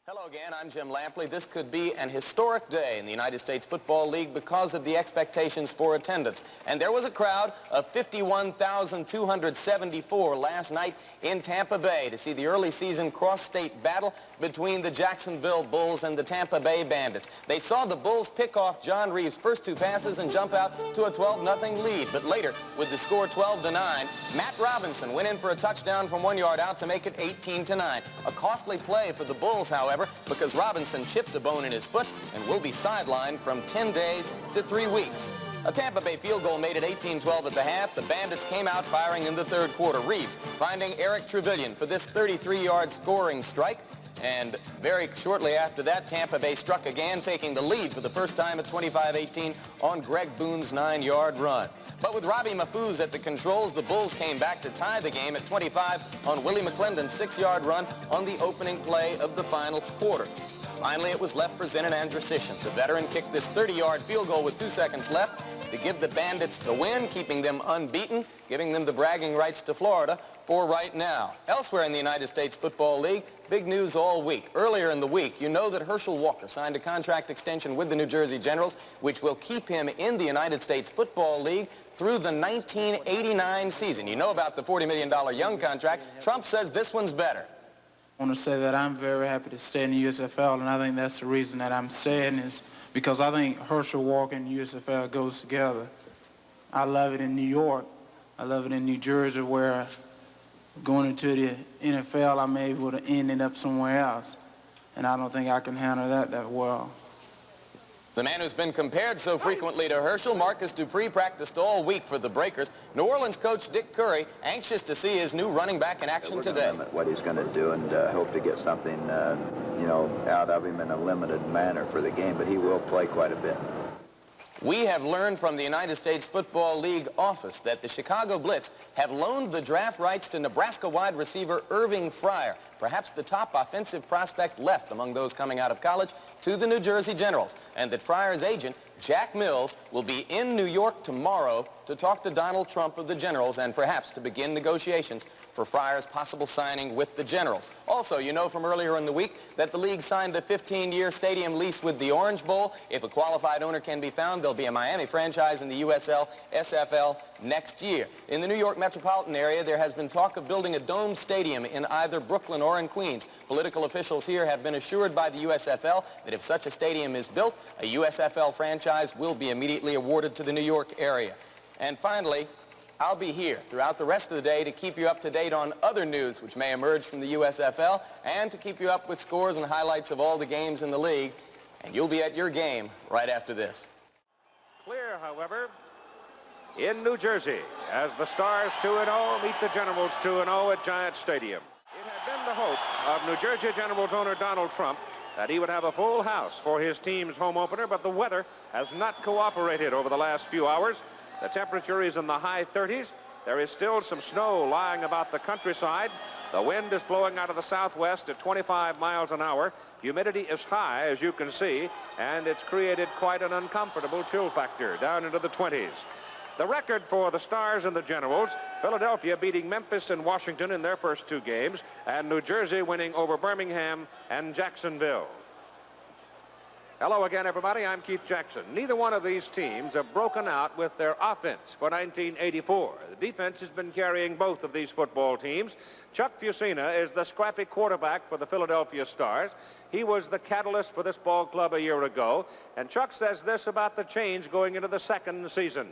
Hello again, I'm Jim Lampley. This could be an historic day in the United States Football League because of the expectations for attendance. And there was a crowd of 51,274 last night in Tampa Bay to see the early season cross-state battle between the Jacksonville Bulls and the Tampa Bay Bandits. They saw the Bulls pick off John Reeves' first two passes and jump out to a 12-0 lead. But later, with the score 12-9, Matt Robinson went in for a touchdown from 1 yard out to make it 18-9. A costly play for the Bulls, however, because Robinson chipped a bone in his foot and will be sidelined from 10 days to 3 weeks. A Tampa Bay field goal made it 18-12 at the half. The Bandits came out firing in the third quarter. Reeves finding Eric Trevelyan for this 33-yard scoring strike. And very shortly after that, Tampa Bay struck again, taking the lead for the first time at 25-18 on Greg Boone's 9-yard run. But with Robbie Mahfouz at the controls, the Bulls came back to tie the game at 25 on Willie McClendon's 6-yard run on the opening play of the final quarter. Finally, it was left for Zenon Andrusicyan. The veteran kicked this 30-yard field goal with 2 seconds left to give the Bandits the win, keeping them unbeaten, giving them the bragging rights to Florida for right now. Elsewhere in the United States Football League, big news all week. Earlier in the week, you know that Herschel Walkers signed a contract extension with the New Jersey Generals, which will keep him in the United States Football League through the 1989 season. You know about the $40 million Young contract. Trump says this one's better. I want to say that I'm very happy to stay in the USFL, and I think that's the reason that I'm saying is because I think Herschel Walker and USFL goes together. I love it in New York. I love it in New Jersey, where going into the NFL, I'm able to end up somewhere else. And I don't think I can handle that well. The man who's been compared so frequently to Herschel, Marcus Dupree, practiced all week for the Breakers. New Orleans coach Dick Curry anxious to see his new running back in action today. What he's going to do and hope to get something, out of him in a limited manner for the game, but he will play quite a bit. We have learned from the United States Football League office that the Chicago Blitz have loaned the draft rights to Nebraska wide receiver Irvin Fryer, perhaps the top offensive prospect left among those coming out of college, to the New Jersey Generals, and that Fryer's agent, Jack Mills, will be in New York tomorrow to talk to Donald Trump of the Generals and perhaps to begin negotiations for Fryer's possible signing with the Generals. Also, you know from earlier in the week that the league signed a 15-year stadium lease with the Orange Bowl. If a qualified owner can be found, there'll be a Miami franchise in the USFL next year. In the New York metropolitan area, there has been talk of building a domed stadium in either Brooklyn or in Queens. Political officials here have been assured by the USFL that if such a stadium is built, a USFL franchise will be immediately awarded to the New York area. And finally, I'll be here throughout the rest of the day to keep you up to date on other news which may emerge from the USFL and to keep you up with scores and highlights of all the games in the league. And you'll be at your game right after this. Clear, however, in New Jersey as the Stars 2-0 meet the Generals 2-0 at Giant Stadium. It had been the hope of New Jersey Generals owner Donald Trump that he would have a full house for his team's home opener, but the weather has not cooperated over the last few hours. The temperature is in the high 30s. There is still some snow lying about the countryside. The wind is blowing out of the southwest at 25 miles an hour. Humidity is high, as you can see, and it's created quite an uncomfortable chill factor down into the 20s. The record for the Stars and the Generals, Philadelphia beating Memphis and Washington in their first two games, and New Jersey winning over Birmingham and Jacksonville. Hello again, everybody. I'm Keith Jackson. Neither one of these teams have broken out with their offense for 1984. The defense has been carrying both of these football teams. Chuck Fusina is the scrappy quarterback for the Philadelphia Stars. He was the catalyst for this ball club a year ago. And Chuck says this about the change going into the second season.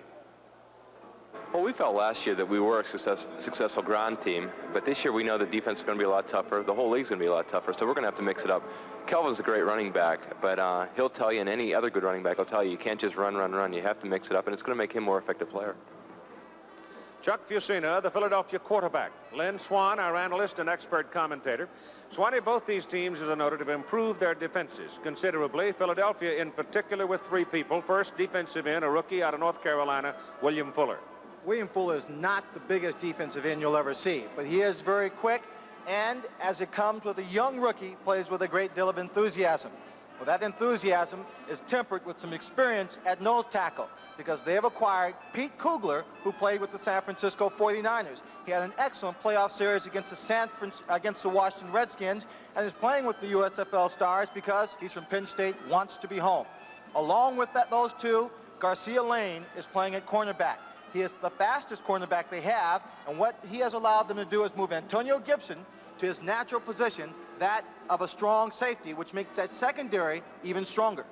Well, we felt last year that we were a successful ground team, but this year we know the defense is going to be a lot tougher. The whole league's going to be a lot tougher, so we're going to have to mix it up. Kelvin's a great running back, but he'll tell you, and any other good running back will tell you, you can't just run. You have to mix it up, and it's going to make him a more effective player. Chuck Fusina, the Philadelphia quarterback. Lynn Swan, our analyst and expert commentator. Swanee, both these teams, as I noted, have improved their defenses considerably. Philadelphia in particular with three people. First, defensive end, a rookie out of North Carolina, William Fuller. William Fuller is not the biggest defensive end you'll ever see, but he is very quick, and as it comes with a young rookie, plays with a great deal of enthusiasm. Well, that enthusiasm is tempered with some experience at nose tackle because they have acquired Pete Kugler, who played with the San Francisco 49ers. He had an excellent playoff series against the Washington Redskins and is playing with the USFL Stars because he's from Penn State, wants to be home. Along with those two, Garcia Lane is playing at cornerback. He is the fastest cornerback they have, and what he has allowed them to do is move Antonio Gibson to his natural position, that of a strong safety, which makes that secondary even stronger.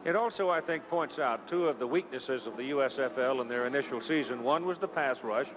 It also, I think, points out two of the weaknesses of the USFL in their initial season. One was the pass rush.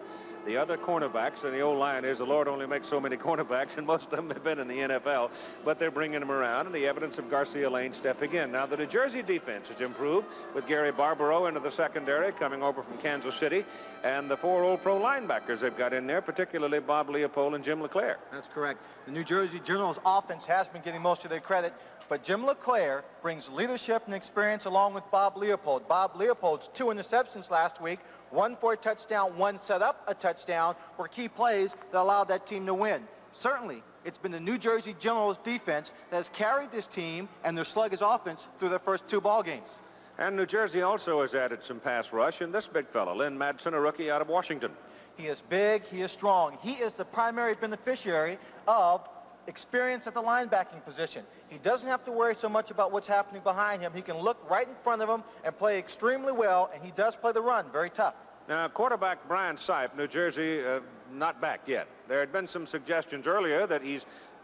The other cornerbacks, and the old line is the Lord only makes so many cornerbacks, and most of them have been in the NFL, but they're bringing them around, and the evidence of Garcia Lane stepping in. Now, the New Jersey defense has improved with Gary Barbaro into the secondary, coming over from Kansas City, and the 4 old pro linebackers they've got in there, particularly Bob Leopold and Jim LeClaire. That's correct. The New Jersey Generals offense has been getting most of their credit, but Jim LeClaire brings leadership and experience along with Bob Leopold. Bob Leopold's 2 interceptions last week, 1 for a touchdown, 1 set up a touchdown, were key plays that allowed that team to win. Certainly, it's been the New Jersey Generals defense that has carried this team and their sluggish offense through their first 2 ball games. And New Jersey also has added some pass rush in this big fella, Lynn Madsen, a rookie out of Washington. He is big, he is strong. He is the primary beneficiary of experience at the linebacking position. He doesn't have to worry so much about what's happening behind him. He can look right in front of him and play extremely well, and he does play the run very tough. Now, quarterback Brian Sipe, New Jersey, not back yet. There had been some suggestions earlier that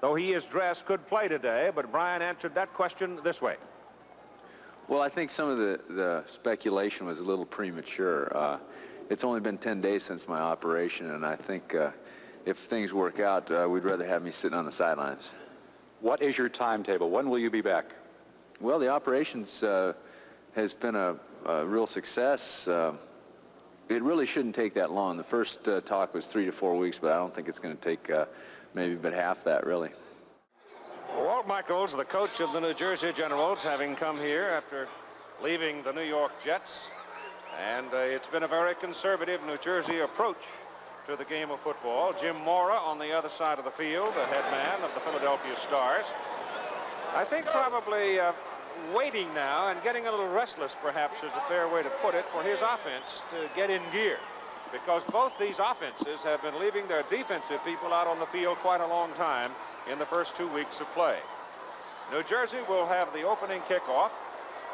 though he is dressed, could play today, but Brian answered that question this way. Well, I think some of the speculation was a little premature. It's only been 10 days since my operation, and I think if things work out, we'd rather have me sitting on the sidelines. What is your timetable? When will you be back? Well, the operations has been a real success. It really shouldn't take that long. The first talk was 3 to 4 weeks, but I don't think it's going to take maybe but half that, really. Walt Michaels, the coach of the New Jersey Generals, having come here after leaving the New York Jets. And it's been a very conservative New Jersey approach to the game of football. Jim Mora on the other side of the field, the head man of the Philadelphia Stars. I think probably waiting now and getting a little restless, perhaps is a fair way to put it, for his offense to get in gear. Because both these offenses have been leaving their defensive people out on the field quite a long time in the first 2 weeks of play. New Jersey will have the opening kickoff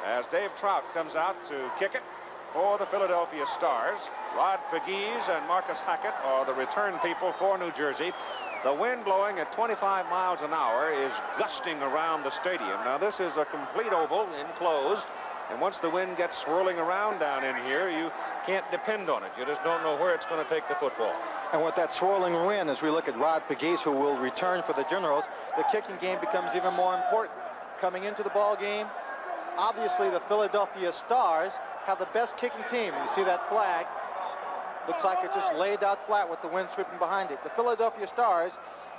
as Dave Trout comes out to kick it for the Philadelphia Stars. Rod Pegues and Marcus Hackett are the return people for New Jersey. The wind blowing at 25 miles an hour is gusting around the stadium. Now, this is a complete oval, enclosed, and once the wind gets swirling around down in here, you can't depend on it. You just don't know where it's going to take the football. And with that swirling wind, as we look at Rod Pegues, who will return for the Generals, the kicking game becomes even more important. Coming into the ball game, obviously the Philadelphia Stars have the best kicking team. You see that flag. Looks like it's just laid out flat with the wind sweeping behind it. The Philadelphia Stars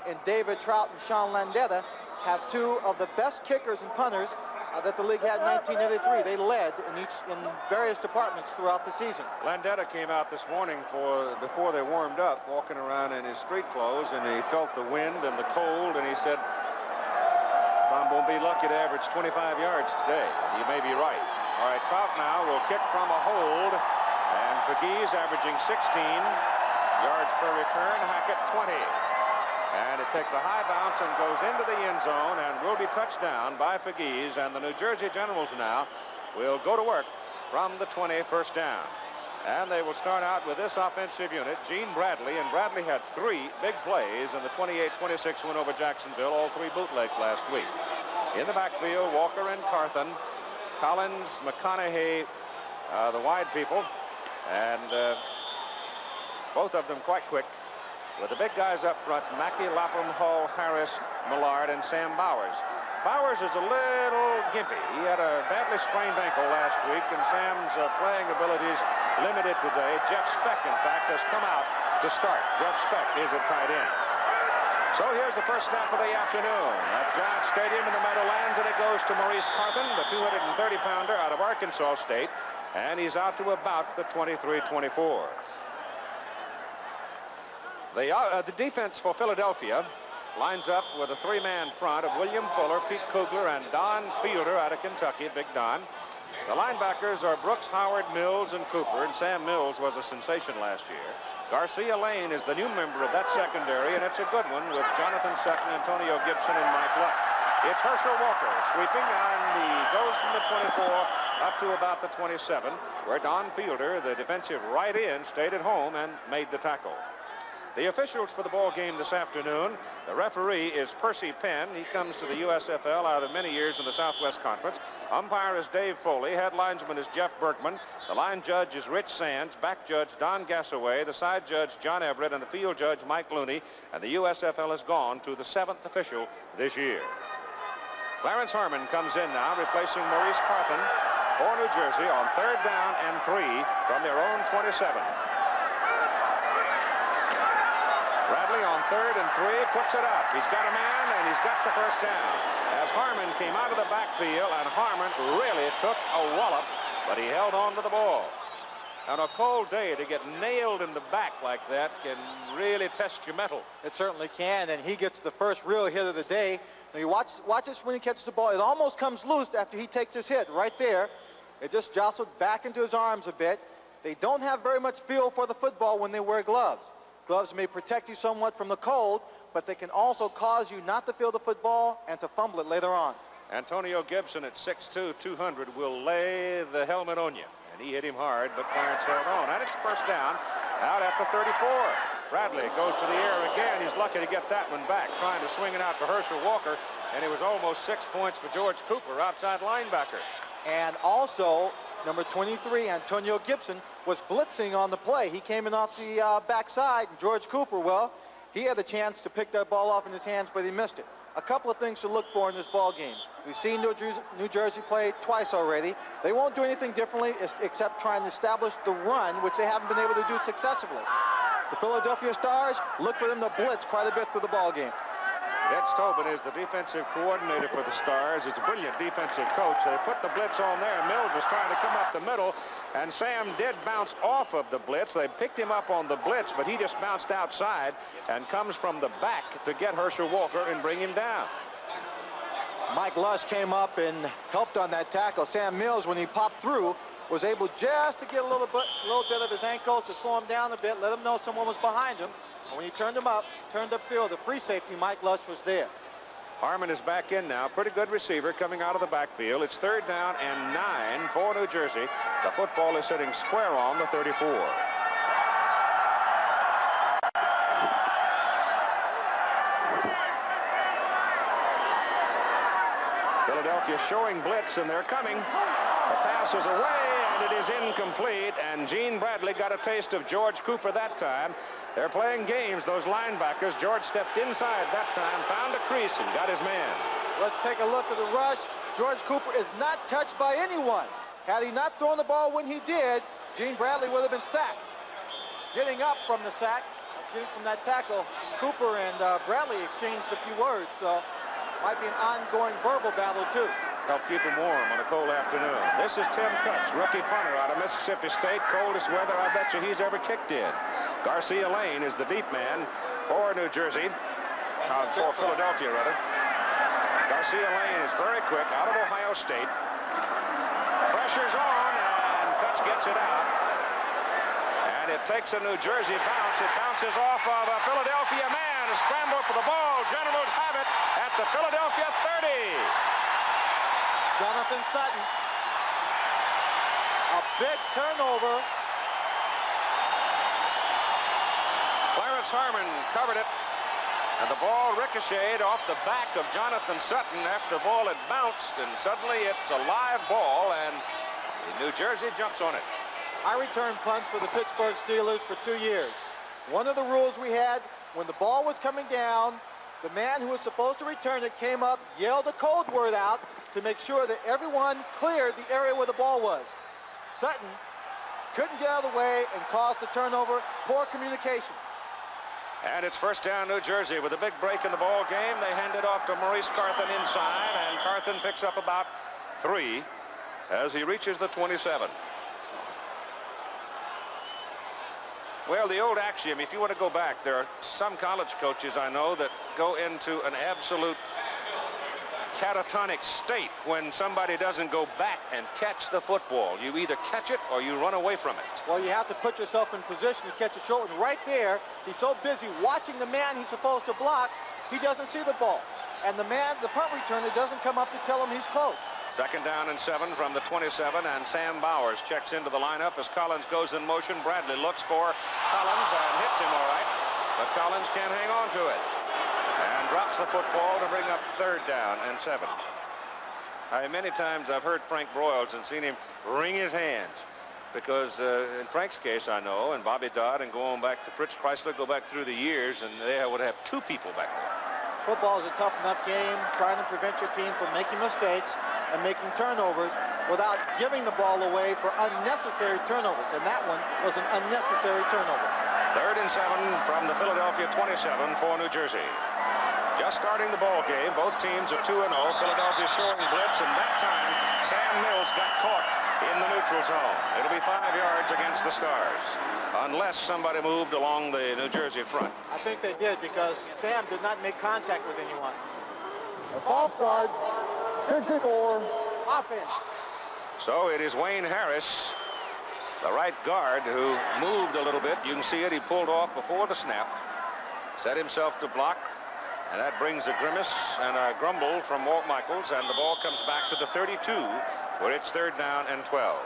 and David Trout and Sean Landeta have 2 of the best kickers and punters that the league had in 1983. They led in various departments throughout the season. Landeta came out this morning before they warmed up, walking around in his street clothes, and he felt the wind and the cold, and he said, I'm going to be lucky to average 25 yards today. You may be right. All right, Trout now will kick from a hold, and Pegues averaging 16 yards per return, Hackett 20. And it takes a high bounce and goes into the end zone and will be touched down by Pegues, and the New Jersey Generals now will go to work from the 20, first down. And they will start out with this offensive unit, Gene Bradley, and Bradley had 3 big plays in the 28-26 win over Jacksonville, all 3 bootlegs last week. In the backfield, Walker and Carthon, Collins, McConaughey, the wide people, and both of them quite quick. With the big guys up front, Mackey, Lapham, Hall, Harris, Millard, and Sam Bowers. Bowers is a little gimpy. He had a badly sprained ankle last week, and Sam's playing abilities limited today. Jeff Speck, in fact, has come out to start. Jeff Speck is at tight end. So here's the first snap of the afternoon at Giant Stadium in the Meadowlands, and it goes to Maurice Carthon, the 230-pounder out of Arkansas State, and he's out to about the 23-24. The defense for Philadelphia lines up with a three-man front of William Fuller, Pete Kugler, and Don Fielder out of Kentucky, Big Don. The linebackers are Brooks, Howard, Mills, and Cooper, and Sam Mills was a sensation last year. Garcia Lane is the new member of that secondary, and it's a good one with Jonathan Sutton, Antonio Gibson, and Mike Luck. It's Herschel Walkers sweeping, and he goes from the 24 up to about the 27, where Don Fielder, the defensive right end, stayed at home and made the tackle. The officials for the ball game this afternoon, the referee is Percy Penn. He comes to the USFL out of many years in the Southwest Conference. Umpire is Dave Foley. Head linesman is Jeff Berkman. The line judge is Rich Sands. Back judge Don Gassaway. The side judge John Everett, and the field judge Mike Looney. And the USFL has gone to the 7th official this year. Clarence Harmon comes in now, replacing Maurice Carthon for New Jersey on 3rd down and 3 from their own 27. Bradley on 3rd and 3, puts it up. He's got a man, and he's got the first down. As Harmon came out of the backfield, and Harmon really took a wallop, but he held on to the ball. On a cold day, to get nailed in the back like that can really test your mettle. It certainly can, and he gets the first real hit of the day. Now you watch this when he catches the ball. It almost comes loose after he takes his hit right there. It just jostled back into his arms a bit. They don't have very much feel for the football when they wear gloves. Gloves may protect you somewhat from the cold, but they can also cause you not to feel the football and to fumble it later on. Antonio Gibson at 6'2", 200 will lay the helmet on you. And he hit him hard, but Clarence held on. And it's first down out at the 34. Bradley goes to the air again. He's lucky to get that one back, trying to swing it out to Herschel Walker. And it was almost 6 points for George Cooper, outside linebacker. And also, number 23, Antonio Gibson, was blitzing on the play. He came in off the backside, and George Cooper, well, he had the chance to pick that ball off in his hands, but he missed it. A couple of things to look for in this ball game. We've seen New Jersey play twice already. They won't do anything differently except try and establish the run, which they haven't been able to do successfully. The Philadelphia Stars, look for them to blitz quite a bit through the ball game. Ed Stobin is the defensive coordinator for the Stars. He's a brilliant defensive coach. They put the blitz on there. Mills was trying to come up the middle, and Sam did bounce off of the blitz. They picked him up on the blitz, but he just bounced outside and comes from the back to get Herschel Walker and bring him down. Mike Lush came up and helped on that tackle. Sam Mills, when he popped through, was able just to get a little bit of his ankles to slow him down a bit, let him know someone was behind him. And when he turned upfield, the free safety, Mike Lush, was there. Harmon is back in now. Pretty good receiver coming out of the backfield. It's 3rd down and 9 for New Jersey. The football is sitting square on the 34. Philadelphia showing blitz, and they're coming. The pass is away, and it is incomplete, and Gene Bradley got a taste of George Cooper that time. They're playing games, those linebackers. George stepped inside that time, found a crease, and got his man. Let's take a look at the rush. George Cooper is not touched by anyone. Had he not thrown the ball when he did, Gene Bradley would have been sacked. Getting up from the sack, from that tackle, Cooper and Bradley exchanged a few words, so might be an ongoing verbal battle, too. Help keep him warm on a cold afternoon. This is Tim Cutts, rookie punter out of Mississippi State. Coldest weather I bet you he's ever kicked in. Garcia Lane is the deep man for New Jersey, for Philadelphia, rather. Garcia Lane is very quick, out of Ohio State. Pressure's on, and Cutts gets it out. And it takes a New Jersey bounce. It bounces off of a Philadelphia man. A scramble for the ball. Generals have it at the Philadelphia 30. Jonathan Sutton. A big turnover. Clarence Harmon covered it, and the ball ricocheted off the back of Jonathan Sutton after the ball had bounced, and suddenly it's a live ball, and New Jersey jumps on it. I returned punts for the Pittsburgh Steelers for 2 years. One of the rules we had, when the ball was coming down, the man who was supposed to return it came up, yelled a code word out to make sure that everyone cleared the area where the ball was. Sutton couldn't get out of the way and caused the turnover. Poor communication. And it's first down New Jersey with a big break in the ball game. They hand it off to Maurice Carthon inside, and Carthon picks up about 3 as he reaches the 27. Well, the old axiom, if you want to go back, there are some college coaches I know that go into an absolute catatonic state when somebody doesn't go back and catch the football. You either catch it or you run away from it. Well, you have to put yourself in position to catch a short one. Right there, he's so busy watching the man he's supposed to block, he doesn't see the ball. And the man, the punt returner, doesn't come up to tell him he's close. 2nd down and 7 from the 27, and Sam Bowers checks into the lineup as Collins goes in motion. Bradley looks for Collins and hits him all right, but Collins can't hang on to it and drops the football to bring up 3rd down and 7. Many times I've heard Frank Broyles and seen him wring his hands because in Frank's case, I know, and Bobby Dodd and going back to Fritz Chrysler, go back through the years, and they would have 2 people back there. Football is a tough enough game, trying to prevent your team from making mistakes and making turnovers without giving the ball away for unnecessary turnovers. And that one was an unnecessary turnover. 3rd and 7 from the Philadelphia 27 for New Jersey. Just starting the ball game, both teams are 2-0. Philadelphia showing blitz, and that time Sam Mills got caught in the neutral zone. It'll be 5 yards against the Stars, unless somebody moved along the New Jersey front. I think they did because Sam did not make contact with anyone. A false start, 64. Offense. So it is Wayne Harris, the right guard, who moved a little bit. You can see it. He pulled off before the snap, set himself to block, and that brings a grimace and a grumble from Walt Michaels, and the ball comes back to the 32, where it's 3rd down and 12.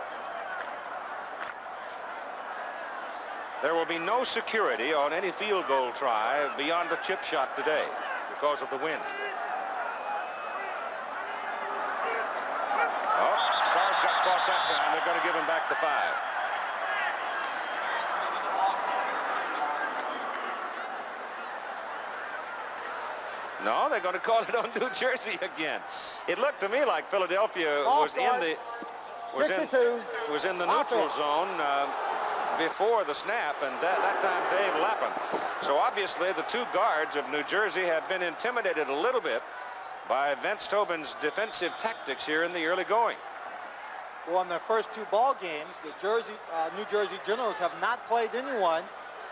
There will be no security on any field goal try beyond a chip shot today because of the wind. Oh, Stars got caught that time. They're going to give him back the 5. No, they're going to call it on New Jersey again. It looked to me like Philadelphia was in the neutral zone before the snap, and that time Dave Lappin. So obviously the 2 guards of New Jersey have been intimidated a little bit by Vince Tobin's defensive tactics here in the early going. Well, in their first 2 ball games, the New Jersey Generals have not played anyone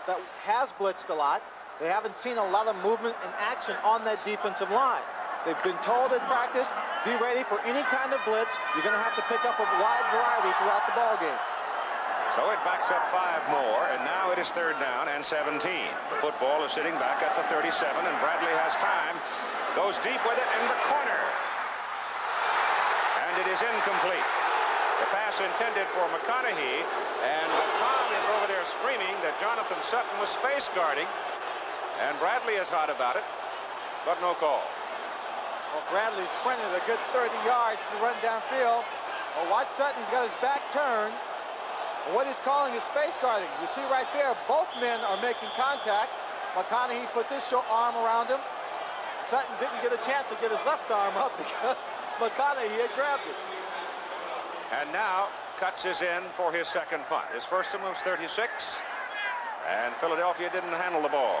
that has blitzed a lot. They haven't seen a lot of movement and action on that defensive line. They've been told at practice, be ready for any kind of blitz. You're going to have to pick up a wide variety throughout the ball game. So it backs up 5 more, and now it is 3rd down and 17. The football is sitting back at the 37, and Bradley has time. Goes deep with it in the corner. And it is incomplete. The pass intended for McConaughey, and Tom is over there screaming that Jonathan Sutton was space guarding. And Bradley is hot about it, but no call. Well, Bradley sprinted a good 30 yards to run downfield. Well, watch Sutton. He's got his back turned. And what he's calling is space guarding. You see right there, both men are making contact. McConaughey puts his short arm around him. Sutton didn't get a chance to get his left arm up because McConaughey had grabbed it. And now Cutts is in for his 2nd punt. His first one was 36, and Philadelphia didn't handle the ball.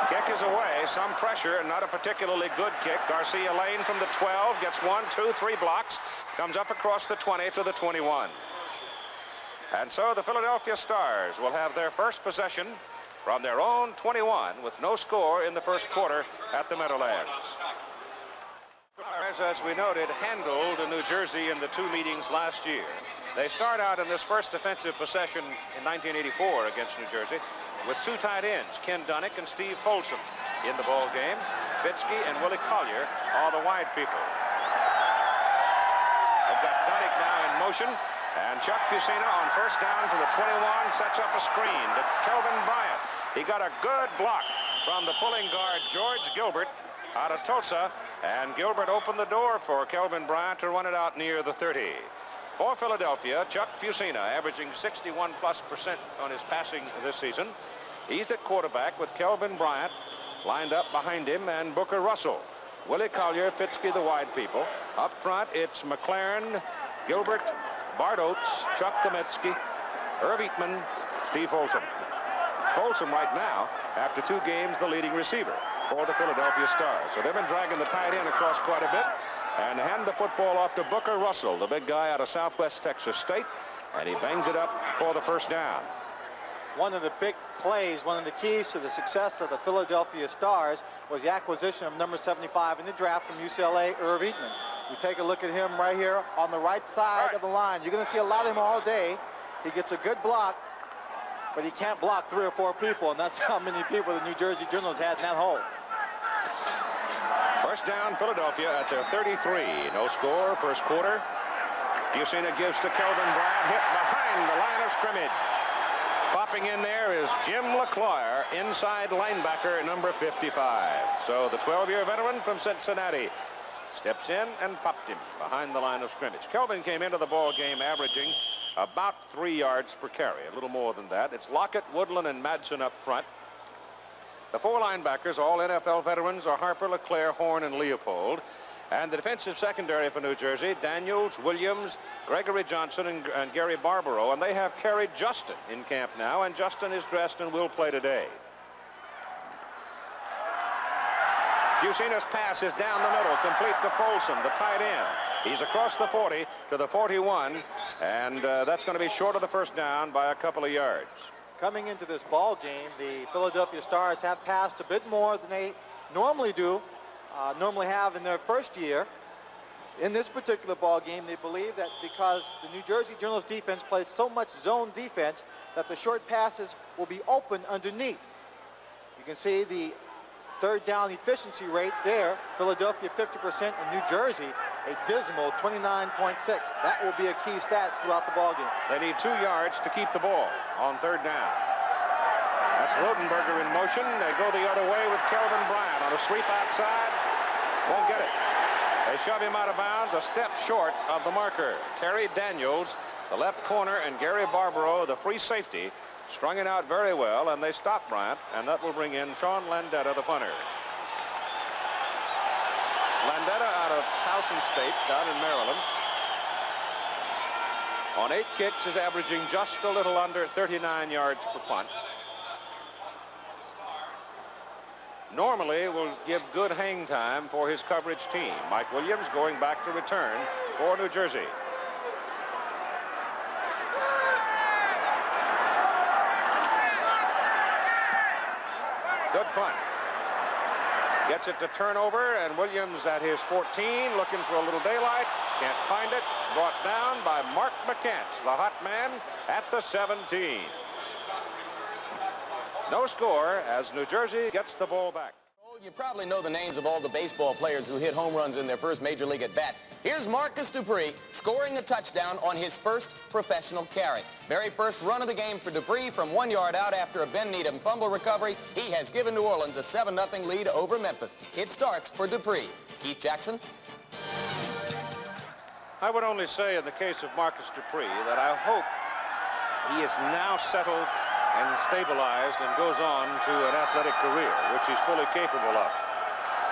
Kick is away, some pressure, and not a particularly good kick. Garcia Lane from the 12 gets 1, 2, 3 blocks, comes up across the 20 to the 21. And so the Philadelphia Stars will have their first possession from their own 21 with no score in the first quarter at the Meadowlands. Stars, as we noted, handled New Jersey in the 2 meetings last year. They start out in this first defensive possession in 1984 against New Jersey with 2 tight ends, Ken Dunnick and Steve Folsom, in the ball game. Fitzke and Willie Collier are the wide people. They've got Dunnick now in motion, and Chuck Fusina on 1st down to the 21 sets up a screen to Kelvin Bryant. He got a good block from the pulling guard George Gilbert out of Tulsa, and Gilbert opened the door for Kelvin Bryant to run it out near the 30. For Philadelphia, Chuck Fusina, averaging 61+% on his passing this season. He's at quarterback with Kelvin Bryant lined up behind him and Booker Russell. Willie Collier, Fitzke, the wide people. Up front, it's McLaren, Gilbert, Bart Oates, Chuck Kametsky, Irv Eatman, Steve Folsom. Folsom right now, after 2 games, the leading receiver for the Philadelphia Stars. So they've been dragging the tight end across quite a bit. and hand the football off to Booker Russell, the big guy out of Southwest Texas State, and he bangs it up for the first down. One of the big plays, one of the keys to the success of the Philadelphia Stars was the acquisition of number 75 in the draft from UCLA, Irv Eatman. You take a look at him right here on the right side of the line. You're going to see a lot of him all day. He gets a good block, but he can't block 3 or 4 people, and that's how many people the New Jersey Generals had in that hole. First down, Philadelphia at their 33. No score, first quarter. Bucina gives to Kelvin Bryant, hit behind the line of scrimmage. Popping in there is Jim LeClaire, inside linebacker, number 55. So the 12-year veteran from Cincinnati steps in and popped him behind the line of scrimmage. Kelvin came into the ball game averaging about 3 yards per carry, a little more than that. It's Lockett, Woodland, and Madsen up front. The 4 linebackers, all NFL veterans, are Harper, LeClaire, Horn, and Leopold. And the defensive secondary for New Jersey, Daniels, Williams, Gregory Johnson, and Gary Barbaro. And they have carried Justin in camp now, and Justin is dressed and will play today. Bucina's pass is down the middle, complete to Folsom, the tight end. He's across the 40 to the 41, and that's going to be short of the first down by a couple of yards. Coming into this ball game, the Philadelphia Stars have passed a bit more than they normally have in their first year. In this particular ball game, they believe that because the New Jersey Generals defense plays so much zone defense that the short passes will be open underneath. You can see the third down efficiency rate there. Philadelphia 50%, and New Jersey a dismal 29.6. That will be a key stat throughout the ball game. They need 2 yards to keep the ball on third down. That's Rodenberger in motion. They go the other way with Kelvin Bryant on a sweep outside. Won't get it. They shove him out of bounds a step short of the marker. Terry Daniels, the left corner, and Gary Barbaro, the free safety, strung it out very well, and they stop Bryant, and that will bring in Sean Landeta, the punter. Landeta out of Towson State down in Maryland. On 8 kicks is averaging just a little under 39 yards per punt. Normally will give good hang time for his coverage team. Mike Williams going back to return for New Jersey. Good punt. Gets it to turnover, and Williams at his 14, looking for a little daylight. Can't find it. Brought down by Mark McCants, the hot man, at the 17. No score as New Jersey gets the ball back. You probably know the names of all the baseball players who hit home runs in their first major league at bat. Here's Marcus Dupree scoring a touchdown on his first professional carry. Very first run of the game for Dupree from 1 yard out after a Ben Needham fumble recovery. He has given New Orleans a 7-0 lead over Memphis. It starts for Dupree. Keith Jackson. I would only say in the case of Marcus Dupree that I hope he is now settled and stabilized and goes on to an athletic career, which he's fully capable of.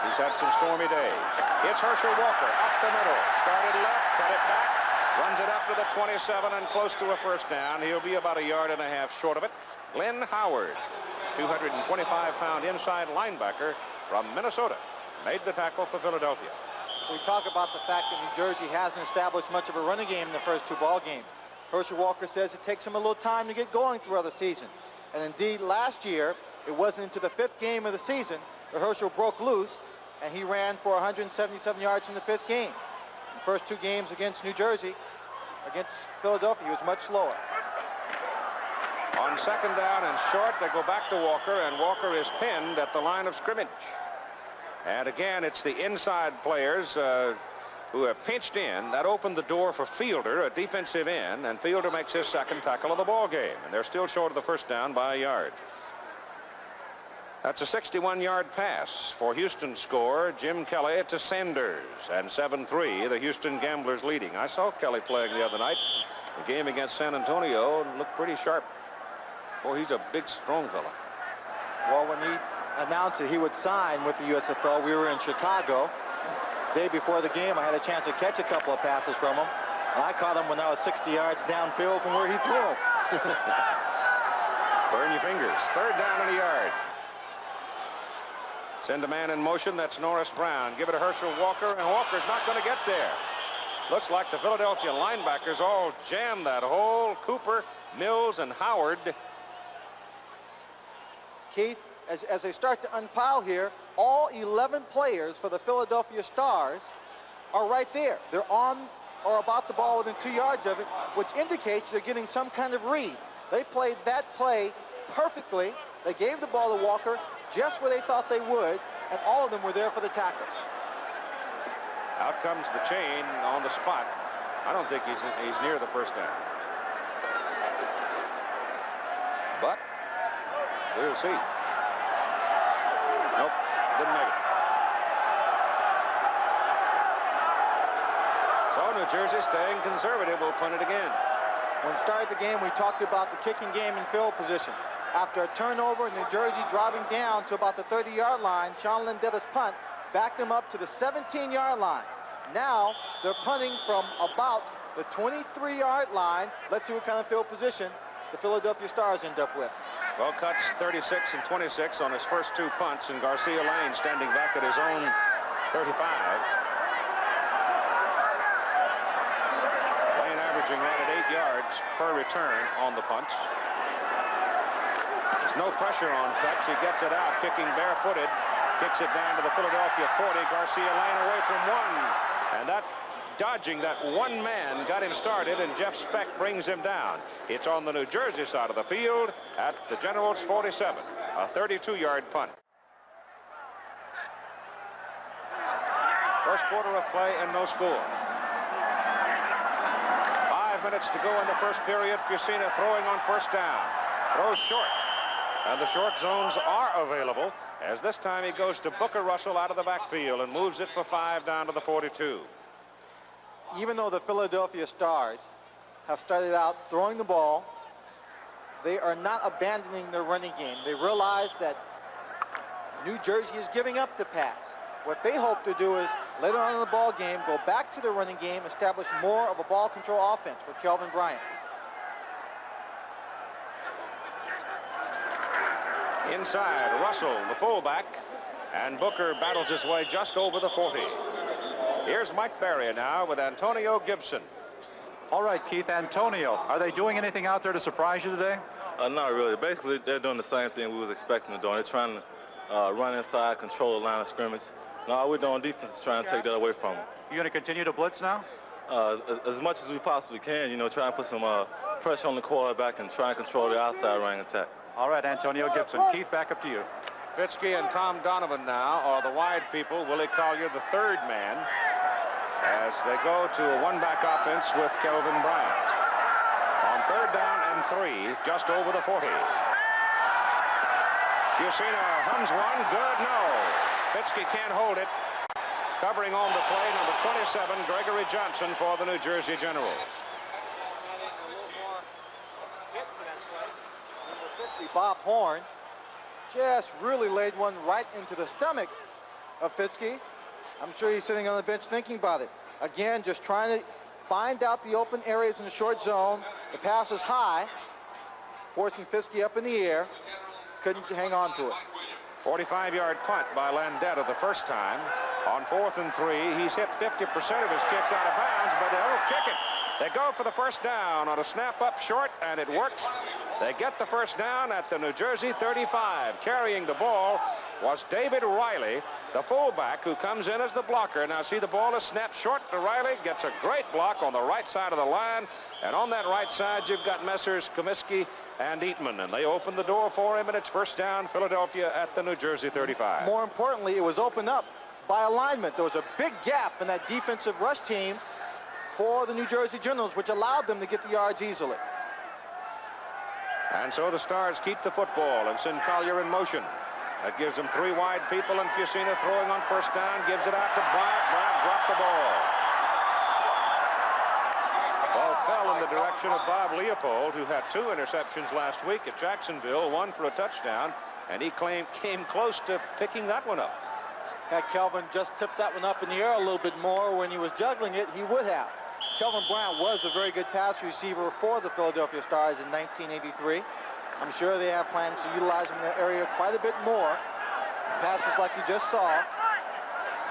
He's had some stormy days. It's Herschel Walker up the middle. Started left, cut it back, runs it up to the 27 and close to a first down. He'll be about 1.5 yards short of it. Glenn Howard, 225-pound inside linebacker from Minnesota, made the tackle for Philadelphia. We talk about the fact that New Jersey hasn't established much of a running game in the first 2 ball games. Herschel Walker says it takes him a little time to get going throughout the season. And indeed, last year, it wasn't into the 5th game of the season that Herschel broke loose, and he ran for 177 yards in the 5th game. The first 2 games against New Jersey, against Philadelphia, he was much slower. On second down and short, they go back to Walker, and Walker is pinned at the line of scrimmage. And again, it's the inside players who have pinched in. That opened the door for Fielder, a defensive end, and Fielder makes his second tackle of the ball game. And they're still short of the first down by 1 yard. That's a 61-yard pass for Houston score, Jim Kelly to Sanders, and 7-3, the Houston Gamblers leading. I saw Kelly playing the other night, the game against San Antonio, and looked pretty sharp. Boy, he's a big, strong fella. Well, when he announced that he would sign with the USFL, we were in Chicago. The day before the game, I had a chance to catch a couple of passes from him. And I caught him when I was 60 yards downfield from where he threw him. Burn your fingers. Third down and 1 yard. Send a man in motion. That's Norris Brown. Give it to Herschel Walker, and Walker's not going to get there. Looks like the Philadelphia linebackers all jammed that hole. Cooper, Mills, and Howard. Keith, as they start to unpile here, all 11 players for the Philadelphia Stars are right there. They're on or about the ball within 2 yards of it, which indicates they're getting some kind of read. They played that play perfectly. They gave the ball to Walker just where they thought they would, and all of them were there for the tackle. Out comes the chain on the spot. I don't think he's near the first down. But we'll see. Nope, didn't make it. So New Jersey staying conservative. Will punt it again. When we started the game, we talked about the kicking game and field position. After a turnover, New Jersey driving down to about the 30-yard line, Sean Lendetta's punt backed them up to the 17-yard line. Now they're punting from about the 23-yard line. Let's see what kind of field position the Philadelphia Stars end up with. Well, cuts 36 and 26 on his first two punts, and Garcia Lane standing back at his own 35. Lane averaging that at 8 yards per return on the punts. There's no pressure on cuts. He gets it out, kicking barefooted. Kicks it down to the Philadelphia 40. Garcia Lane away from one. And that dodging that one man got him started, and Jeff Speck brings him down. It's on the New Jersey side of the field at the Generals 47, a 32-yard punt. First quarter of play and no score. 5 minutes to go in the first period. Fusina throwing on first down. Throws short. And the short zones are available, as this time he goes to Booker Russell out of the backfield and moves it for 5 down to the 42. Even though the Philadelphia Stars have started out throwing the ball, they are not abandoning their running game. They realize that New Jersey is giving up the pass. What they hope to do is, later on in the ball game, go back to the running game, establish more of a ball control offense with Kelvin Bryant. Inside, Russell, the fullback, and Booker battles his way just over the 40. Here's Mike Barria now with Antonio Gibson. All right, Keith, Antonio, are they doing anything out there to surprise you today? Not really. Basically, they're doing the same thing we was expecting to do. They're trying to run inside, control the line of scrimmage. And all we're doing defense is trying to take that away from them. You going to continue to blitz now? As much as we possibly can, try and put some pressure on the quarterback and try and control the outside running attack. All right, Antonio Gibson. Keith, back up to you. Fitzke and Tom Donovan now are the wide people. Willie Collier, the third man, as they go to a one-back offense with Kelvin Bryant. On third down and 3, just over the 40. Fusina hums one. Good, no. Fitzke can't hold it. Covering on the play, number 27, Gregory Johnson for the New Jersey Generals. Bob Horn just really laid one right into the stomach of Fitzke. I'm sure he's sitting on the bench thinking about it. Again, just trying to find out the open areas in the short zone. The pass is high, forcing Fitzke up in the air. Couldn't hang on to it. 45-yard punt by Landetta the first time. On 4th and 3, he's hit 50% of his kicks out of bounds, but they'll kick it. They go for the first down on a snap up short, and it works. They get the first down at the New Jersey 35. Carrying the ball was David Riley, the fullback, who comes in as the blocker. Now see, the ball is snapped short to Riley, gets a great block on the right side of the line, and on that right side you've got Messrs. Comiskey and Eatman, and they open the door for him, and it's first down Philadelphia at the New Jersey 35. More importantly, it was opened up by alignment. There was a big gap in that defensive rush team for the New Jersey Generals, which allowed them to get the yards easily. And so the Stars keep the football and send Collier in motion. That gives them 3 wide people, and Fusina throwing on first down, gives it out to Bryant. Bryant dropped the ball. Ball fell in the direction of Bob Leopold, who had 2 interceptions last week at Jacksonville, 1 for a touchdown, and he came close to picking that one up. Had Kelvin just tipped that one up in the air a little bit more when he was juggling it, he would have. Kelvin Bryant was a very good pass receiver for the Philadelphia Stars in 1983. I'm sure they have plans to utilize him in that area quite a bit more. Passes like you just saw,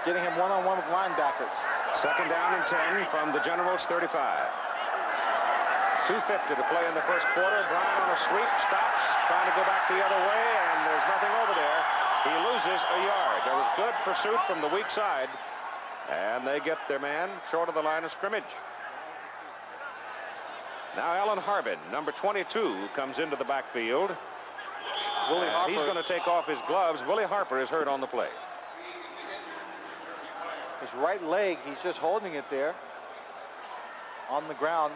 getting him one-on-one with linebackers. Second down and 10 from the Generals 35. 2:50 to play in the first quarter. Bryant on a sweep, stops, trying to go back the other way, and there's nothing over there. He loses a yard. There was good pursuit from the weak side, and they get their man short of the line of scrimmage. Now Alan Harbin, number 22, comes into the backfield. Willie Harper. He's going to take off his gloves. Willie Harper is hurt on the play. His right leg, he's just holding it there on the ground.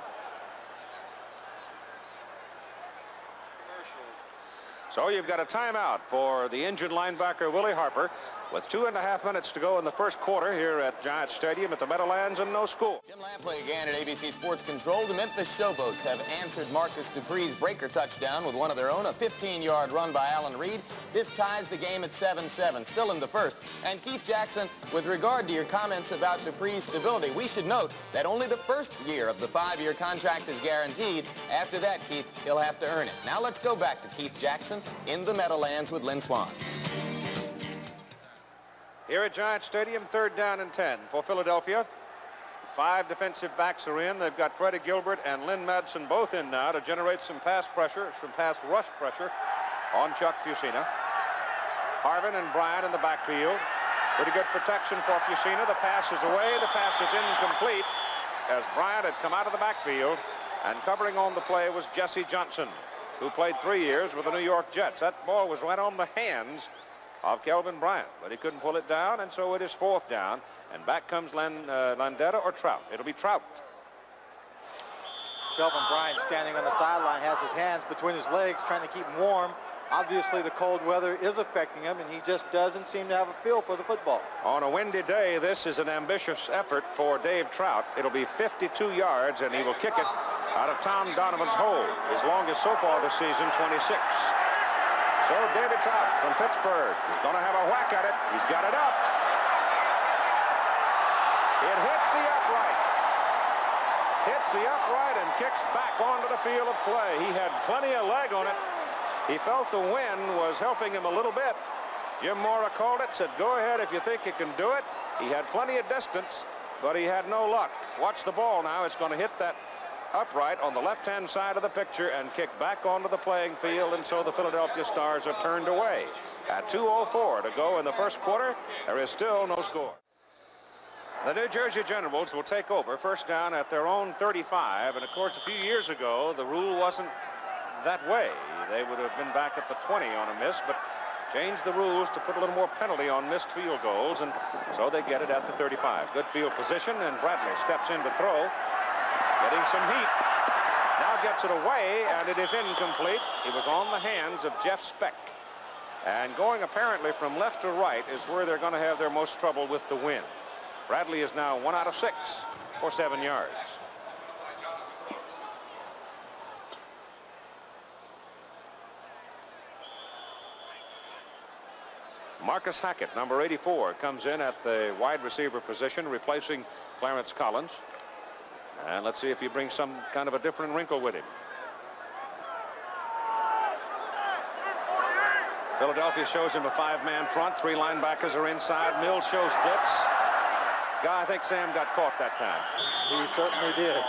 So you've got a timeout for the injured linebacker Willie Harper with 2.5 minutes to go in the first quarter here at Giant Stadium at the Meadowlands, and no score. Jim Lampley again at ABC Sports Control. The Memphis Showboats have answered Marcus Dupree's breaker touchdown with one of their own, a 15-yard run by Alan Reed. This ties the game at 7-7, still in the first. And Keith Jackson, with regard to your comments about Dupree's stability, we should note that only the first year of the 5-year contract is guaranteed. After that, Keith, he'll have to earn it. Now let's go back to Keith Jackson in the Meadowlands with Lynn Swan. Here at Giant Stadium, third down and 10 for Philadelphia. 5 defensive backs are in. They've got Freddie Gilbert and Lynn Madsen both in now to generate some pass pressure, some pass rush pressure on Chuck Fusina. Harvin and Bryant in the backfield. Pretty good protection for Fusina. The pass is away. The pass is incomplete as Bryant had come out of the backfield, and covering on the play was Jesse Johnson, who played 3 years with the New York Jets. That ball was right on the hands of Kelvin Bryant, but he couldn't pull it down, and so it is fourth down, and back comes Landeta or Trout. It'll be Trout. Kelvin Bryant standing on the sideline, has his hands between his legs, trying to keep him warm. Obviously, the cold weather is affecting him, and he just doesn't seem to have a feel for the football. On a windy day, this is an ambitious effort for Dave Trout. It'll be 52 yards, and he will kick it out of Tom Donovan's hole. His longest so far this season, 26. So David Trout from Pittsburgh is going to have a whack at it. He's got it up. It hits the upright. Hits the upright and kicks back onto the field of play. He had plenty of leg on it. He felt the wind was helping him a little bit. Jim Mora called it, said, go ahead if you think you can do it. He had plenty of distance, but he had no luck. Watch the ball now. It's going to hit that upright on the left-hand side of the picture and kick back onto the playing field, and so the Philadelphia Stars are turned away. At 2:04 to go in the first quarter, there is still no score. The New Jersey Generals will take over first down at their own 35, and of course a few years ago the rule wasn't that way. They would have been back at the 20 on a miss, but changed the rules to put a little more penalty on missed field goals, and so they get it at the 35. Good field position, and Bradley steps in to throw. Getting some heat. Now gets it away, and it is incomplete. It was on the hands of Jeff Speck. And going apparently from left to right is where they're going to have their most trouble with the wind. Bradley is now 1 out of 6 for 7 yards. Marcus Hackett, number 84, comes in at the wide receiver position, replacing Clarence Collins. And let's see if he brings some kind of a different wrinkle with him. Philadelphia shows him a 5-man front. 3 linebackers are inside. Mills shows blitz. I think Sam got caught that time. He certainly did.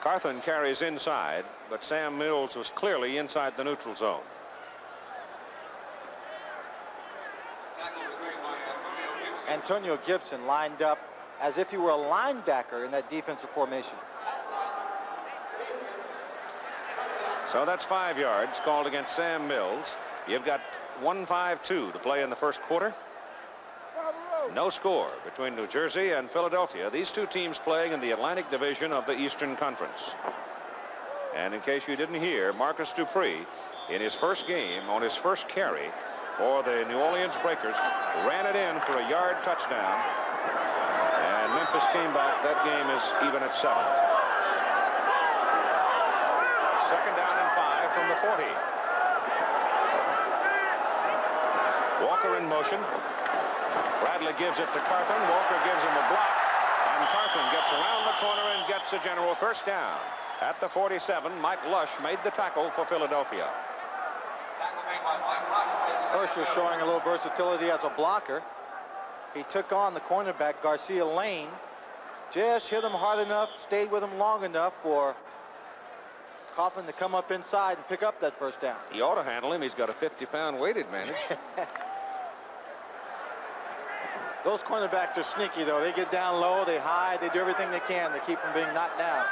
Carthon carries inside, but Sam Mills was clearly inside the neutral zone. Antonio Gibson lined up as if he were a linebacker in that defensive formation. So that's 5 yards called against Sam Mills. You've got 1:52 to play in the first quarter. No score between New Jersey and Philadelphia. These two teams playing in the Atlantic Division of the Eastern Conference. And in case you didn't hear, Marcus Dupree, in his first game, on his first carry for the New Orleans Breakers, ran it in for a yard touchdown. And Memphis came back. That game is even at 7. Second down and 5 from the 40. Walker in motion. Bradley gives it to Carthon. Walker gives him a block. And Carthon gets around the corner and gets a general first down. At the 47, Mike Lush made the tackle for Philadelphia. Herschel showing a little versatility as a blocker. He took on the cornerback, Garcia Lane. Just hit him hard enough, stayed with him long enough for Carthon to come up inside and pick up that first down. He ought to handle him. He's got a 50-pound weight advantage. Those cornerbacks are sneaky, though. They get down low, they hide, they do everything they can to keep from being knocked down.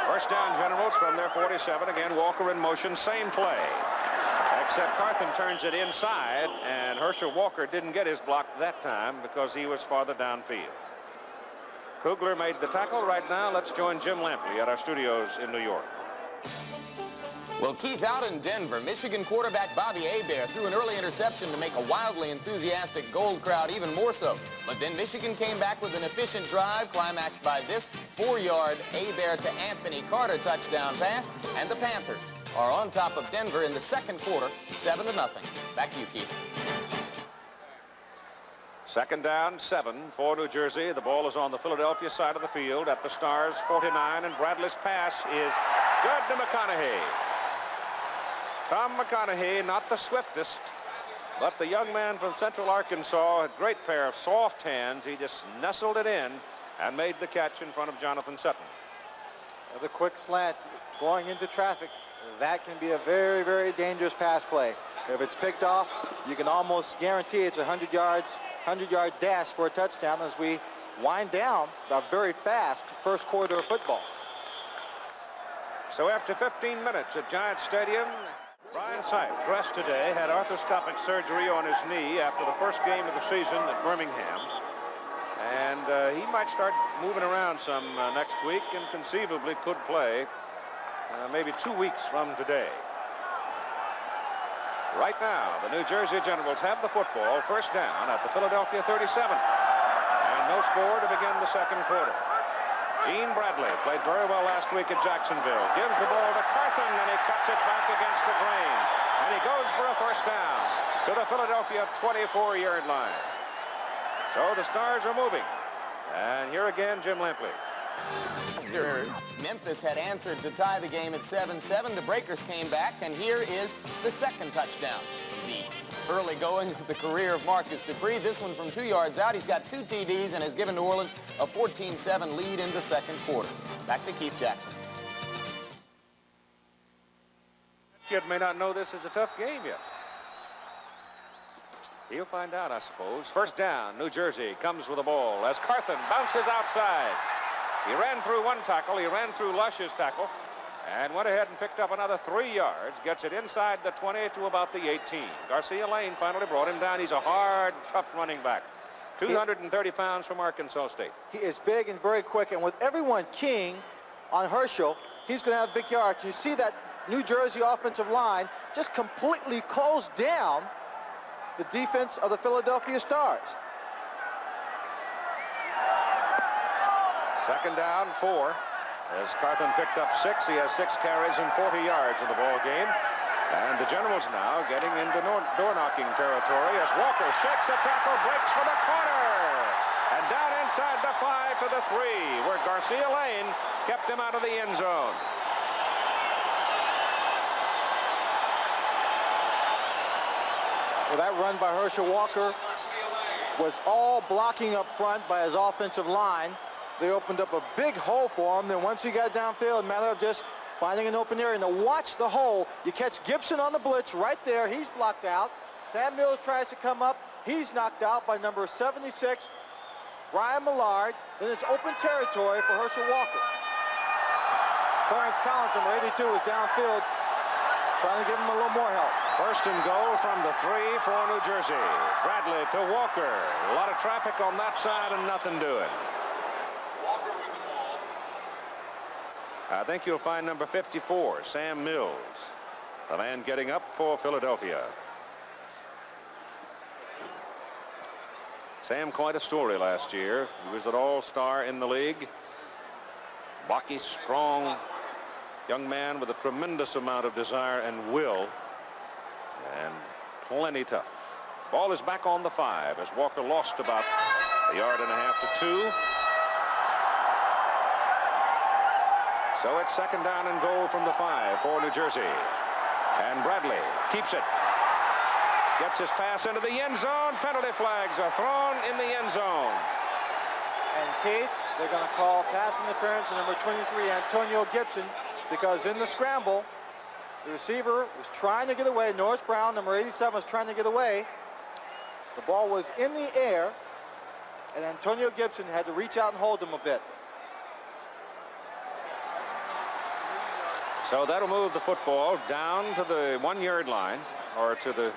First down, Generals from their 47. Again, Walker in motion, same play. Except Carthon turns it inside, and Herschel Walker didn't get his block that time because he was farther downfield. Kugler made the tackle. Right now, let's join Jim Lampley at our studios in New York. Well, Keith, out in Denver, Michigan quarterback Bobby Hebert threw an early interception to make a wildly enthusiastic Gold crowd even more so. But then Michigan came back with an efficient drive, climaxed by this 4-yard Hebert to Anthony Carter touchdown pass, and the Panthers are on top of Denver in the second quarter, 7-0. Back to you, Keith. Second down, 7 for New Jersey. The ball is on the Philadelphia side of the field at the Stars' 49, and Bradley's pass is good to McConaughey. Tom McConaughey, not the swiftest, but the young man from Central Arkansas, a great pair of soft hands. He just nestled it in and made the catch in front of Jonathan Sutton. The quick slant going into traffic, that can be a very, very dangerous pass play. If it's picked off, you can almost guarantee it's a 100-yard dash for a touchdown as we wind down a very fast first quarter of football. So after 15 minutes at Giant Stadium, Brian Sipe, dressed today, had arthroscopic surgery on his knee after the first game of the season at Birmingham. And he might start moving around some next week and conceivably could play maybe 2 weeks from today. Right now, the New Jersey Generals have the football, first down at the Philadelphia 37. And no score to begin the second quarter. Gene Bradley played very well last week at Jacksonville. Gives the ball to Carthon, and he cuts it back against the grain. And he goes for a first down to the Philadelphia 24-yard line. So the Stars are moving. And here again, Jim Lampley. Memphis had answered to tie the game at 7-7. The Breakers came back, and here is the second touchdown. The early going of the career of Marcus Dupree. This one from 2 yards out. He's got 2 TDs and has given New Orleans a 14-7 lead in the second quarter. Back to Keith Jackson. Kid may not know this is a tough game yet. He'll find out, I suppose. First down, New Jersey comes with the ball as Carthon bounces outside. He ran through one tackle. He ran through Lush's tackle and went ahead and picked up another 3 yards. Gets it inside the 20 to about the 18. Garcia Lane finally brought him down. He's a hard, tough running back. 230 pounds from Arkansas State. He is big and very quick, and with everyone keying on Herschel, he's going to have big yards. You see that New Jersey offensive line just completely closed down the defense of the Philadelphia Stars. Second down, 4. As Carthon picked up 6, he has 6 carries and 40 yards in the ball game. And the Generals now getting into door-knocking territory as Walker shakes a tackle, breaks for the corner. And down inside the 5 to the 3, where Garcia Lane kept him out of the end zone. Well, that run by Herschel Walker was all blocking up front by his offensive line. They opened up a big hole for him. Then once he got downfield, a matter of just finding an open area. Now watch the hole. You catch Gibson on the blitz right there. He's blocked out. Sam Mills tries to come up. He's knocked out by number 76, Brian Millard. Then it's open territory for Herschel Walker. Clarence Collins, number 82, is downfield, trying to give him a little more help. First and goal from the 3 for New Jersey. Bradley to Walker. A lot of traffic on that side and nothing doing. I think you'll find number 54, Sam Mills, the man getting up for Philadelphia. Sam, quite a story last year. He was an all-star in the league. Blocky, strong young man with a tremendous amount of desire and will, and plenty tough. Ball is back on the 5 as Walker lost about 1.5 yards to 2. So it's second down and goal from the 5 for New Jersey. And Bradley keeps it. Gets his pass into the end zone. Penalty flags are thrown in the end zone. And Keith, they're going to call pass interference on number 23, Antonio Gibson, because in the scramble, the receiver was trying to get away. Norris Brown, number 87, was trying to get away. The ball was in the air, and Antonio Gibson had to reach out and hold him a bit. So that'll move the football down to the 1-yard line, or to the...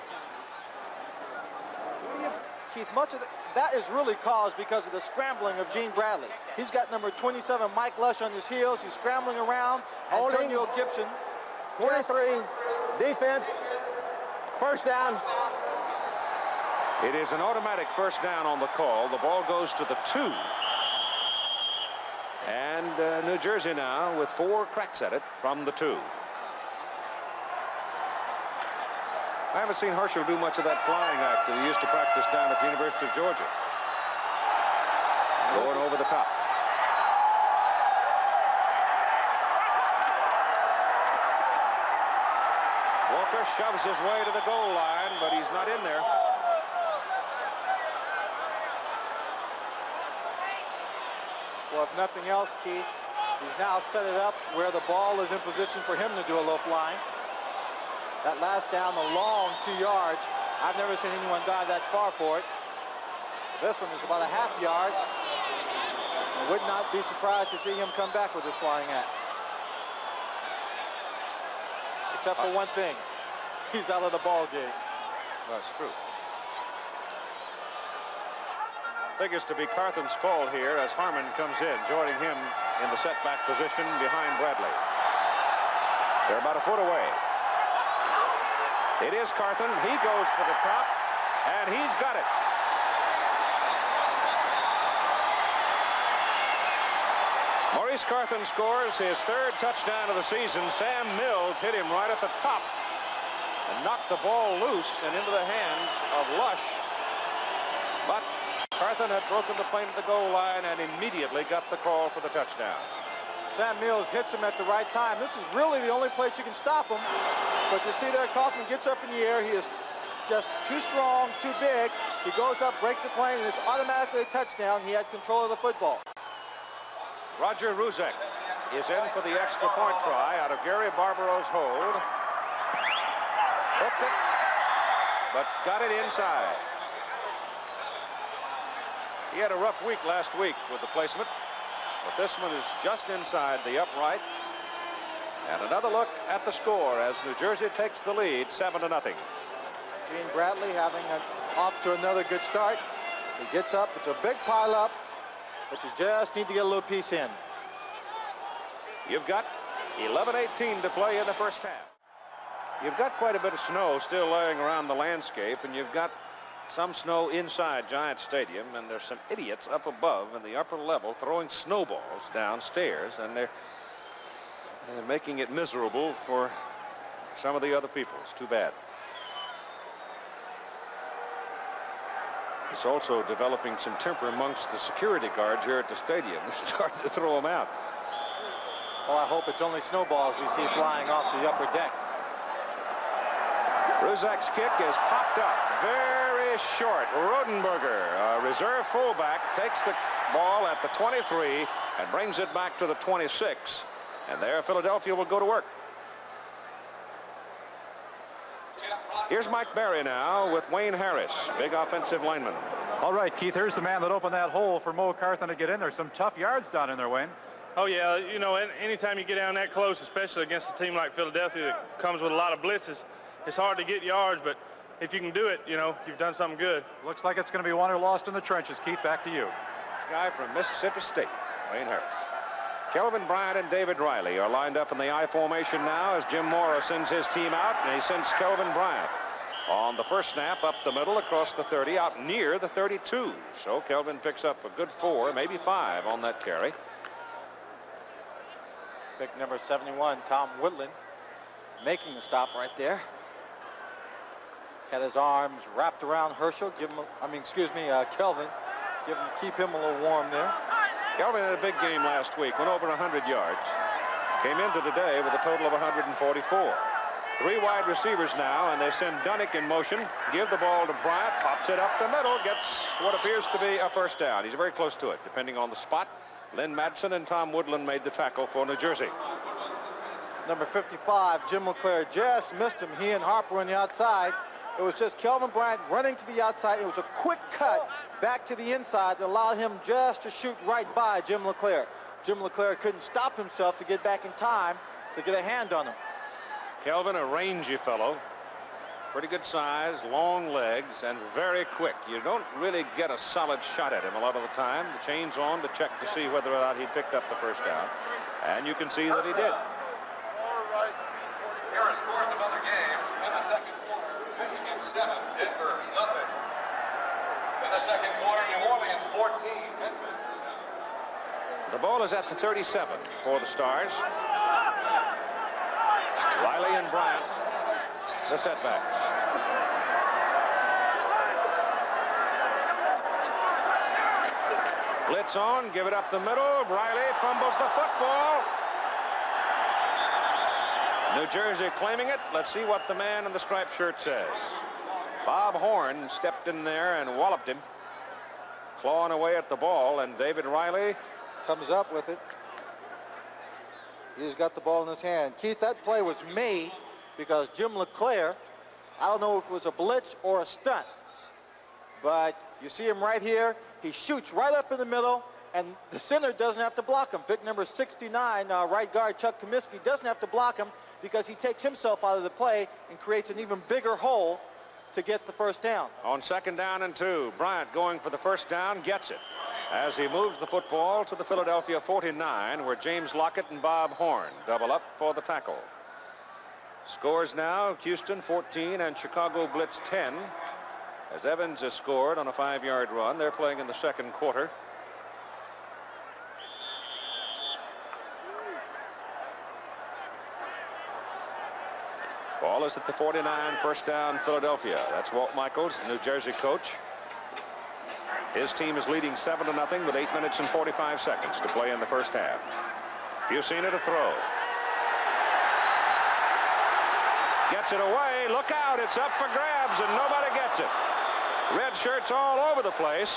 Keith, much of that is really caused because of the scrambling of Gene Bradley. He's got number 27, Mike Lush, on his heels. He's scrambling around. Antonio Gibson. 23, defense, first down. It is an automatic first down on the call. The ball goes to the 2. And New Jersey now with 4 cracks at it from the 2. I haven't seen Herschel do much of that flying act that he used to practice down at the University of Georgia. Going over the top. Walker shoves his way to the goal line, but he's not in there. Well, if nothing else, Keith, he's now set it up where the ball is in position for him to do a little flying. That last down, a long 2 yards. I've never seen anyone dive that far for it. This one is about a half yard. I would not be surprised to see him come back with this flying act. Except for one thing. He's out of the ball game. That's true. Figures to be Carthon's fault here as Harmon comes in, joining him in the setback position behind Bradley. They're about a foot away. It is Carthon. He goes for the top, and he's got it. Maurice Carthon scores his 3rd touchdown of the season. Sam Mills hit him right at the top and knocked the ball loose and into the hands of Lush. But Carthon had broken the plane at the goal line and immediately got the call for the touchdown. Sam Mills hits him at the right time. This is really the only place you can stop him. But you see there, Kaufman gets up in the air. He is just too strong, too big. He goes up, breaks the plane, and it's automatically a touchdown. He had control of the football. Roger Ruzek is in for the extra point try out of Gary Barbaro's hold. Hooked it, but got it inside. He had a rough week last week with the placement, but this one is just inside the upright. And another look at the score as New Jersey takes the lead 7-0. Gene Bradley having off to another good start. He gets up. It's a big pile up, but you just need to get a little piece in. You've got 11:18 to play in the first half. You've got quite a bit of snow still laying around the landscape, and you've got some snow inside Giant Stadium, and there's some idiots up above in the upper level throwing snowballs downstairs, and they're making it miserable for some of the other people. It's too bad. It's also developing some temper amongst the security guards here at the stadium. They're starting to throw them out. Well, I hope it's only snowballs we see flying off the upper deck. Ruzek's kick is popped up very short. Rodenberger, a reserve fullback, takes the ball at the 23 and brings it back to the 26. And there Philadelphia will go to work. Here's Mike Berry now with Wayne Harris, big offensive lineman. All right, Keith, here's the man that opened that hole for Mo Carthon to get in there. Some tough yards down in there, Wayne. Oh, yeah. You know, anytime you get down that close, especially against a team like Philadelphia that comes with a lot of blitzes, it's hard to get yards, but if you can do it, you know, you've done something good. Looks like it's going to be won or lost in the trenches. Keith, back to you. Guy from Mississippi State, Wayne Harris. Kelvin Bryant and David Riley are lined up in the I formation now as Jim Mora sends his team out, and he sends Kelvin Bryant on the first snap up the middle across the 30 out near the 32. So Kelvin picks up a good 4, maybe 5 on that carry. Pick number 71, Tom Woodland, making the stop right there. Had his arms wrapped around Herschel, Kelvin, keep him a little warm there. Kelvin had a big game last week, went over 100 yards. Came into today with a total of 144. Three wide receivers now, and they send Dunnick in motion. Give the ball to Bryant. Pops it up the middle. Gets what appears to be a first down. He's very close to it, depending on the spot. Lynn Madsen and Tom Woodland made the tackle for New Jersey. Number 55, Jim LeClaire, just missed him. He and Harper on the outside. It was just Kelvin Bryant running to the outside. It was a quick cut back to the inside that allowed him just to shoot right by Jim LeClaire. Jim LeClaire couldn't stop himself to get back in time to get a hand on him. Kelvin, a rangy fellow, pretty good size, long legs, and very quick. You don't really get a solid shot at him a lot of the time. The chain's on to check to see whether or not he picked up the first down, and you can see that he did. Here are scores of other games. In the second quarter, Michigan 7, Denver nothing. In the second quarter, New Orleans 14, Memphis 7. The ball is at the 37 for the Stars. Riley and Bryant, the setbacks. Blitz on, give it up the middle. Riley fumbles the football. New Jersey claiming it. Let's see what the man in the striped shirt says. Bob Horn stepped in there and walloped him, clawing away at the ball, and David Riley comes up with it. He's got the ball in his hand. Keith, that play was made because Jim LeClaire, I don't know if it was a blitz or a stunt, but you see him right here. He shoots right up in the middle, and the center doesn't have to block him. Pick number 69, right guard Chuck Comiskey, doesn't have to block him because he takes himself out of the play and creates an even bigger hole to get the first down. On second down and 2, Bryant going for the first down, gets it as he moves the football to the Philadelphia 49, where James Lockett and Bob Horn double up for the tackle. Scores now, Houston 14 and Chicago Blitz 10, as Evans has scored on a 5-yard run. They're playing in the second quarter. Ball is at the 49, first down, Philadelphia. That's Walt Michaels, the New Jersey coach. His team is leading 7-0 with 8 minutes and 45 seconds to play in the first half. You've seen it, a throw. Gets it away. Look out. It's up for grabs, and nobody gets it. Red shirts all over the place,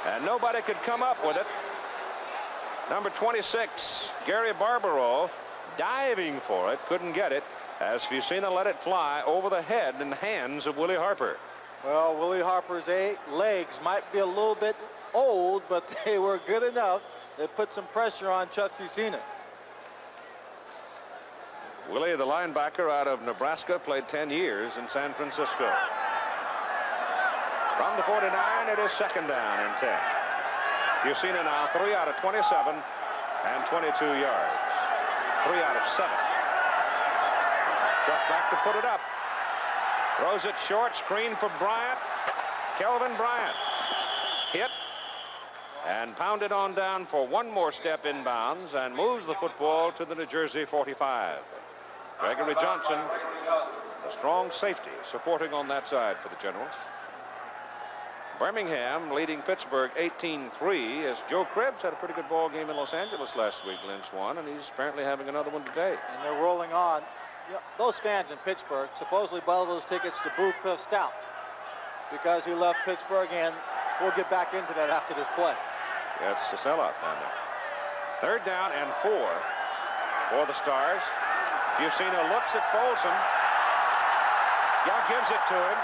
and nobody could come up with it. Number 26, Gary Barbaro, diving for it, couldn't get it, as Fusina let it fly over the head and hands of Willie Harper. Well, Willie Harper's legs might be a little bit old, but they were good enough. They put some pressure on Chuck Fusina. Willie, the linebacker out of Nebraska, played 10 years in San Francisco. From the 49, it is second down and 10. Fusina now 3 out of 27 and 22 yards. 3 out of 7. Chuck back to put it up. Throws it short, screen for Bryant. Kelvin Bryant hit and pounded on down for one more step inbounds and moves the football to the New Jersey 45. Gregory Johnson, a strong safety, supporting on that side for the Generals. Birmingham leading Pittsburgh 18-3 as Joe Krebs had a pretty good ball game in Los Angeles last week. Lynch won, and he's apparently having another one today. And they're rolling on. You know, those fans in Pittsburgh supposedly bought those tickets to Boo Cliff Stout because he left Pittsburgh, and we'll get back into that after this play. Yeah, it's a sellout down there. Third down and 4 for the Stars. Fusina looks at Folsom. Young gives it to him.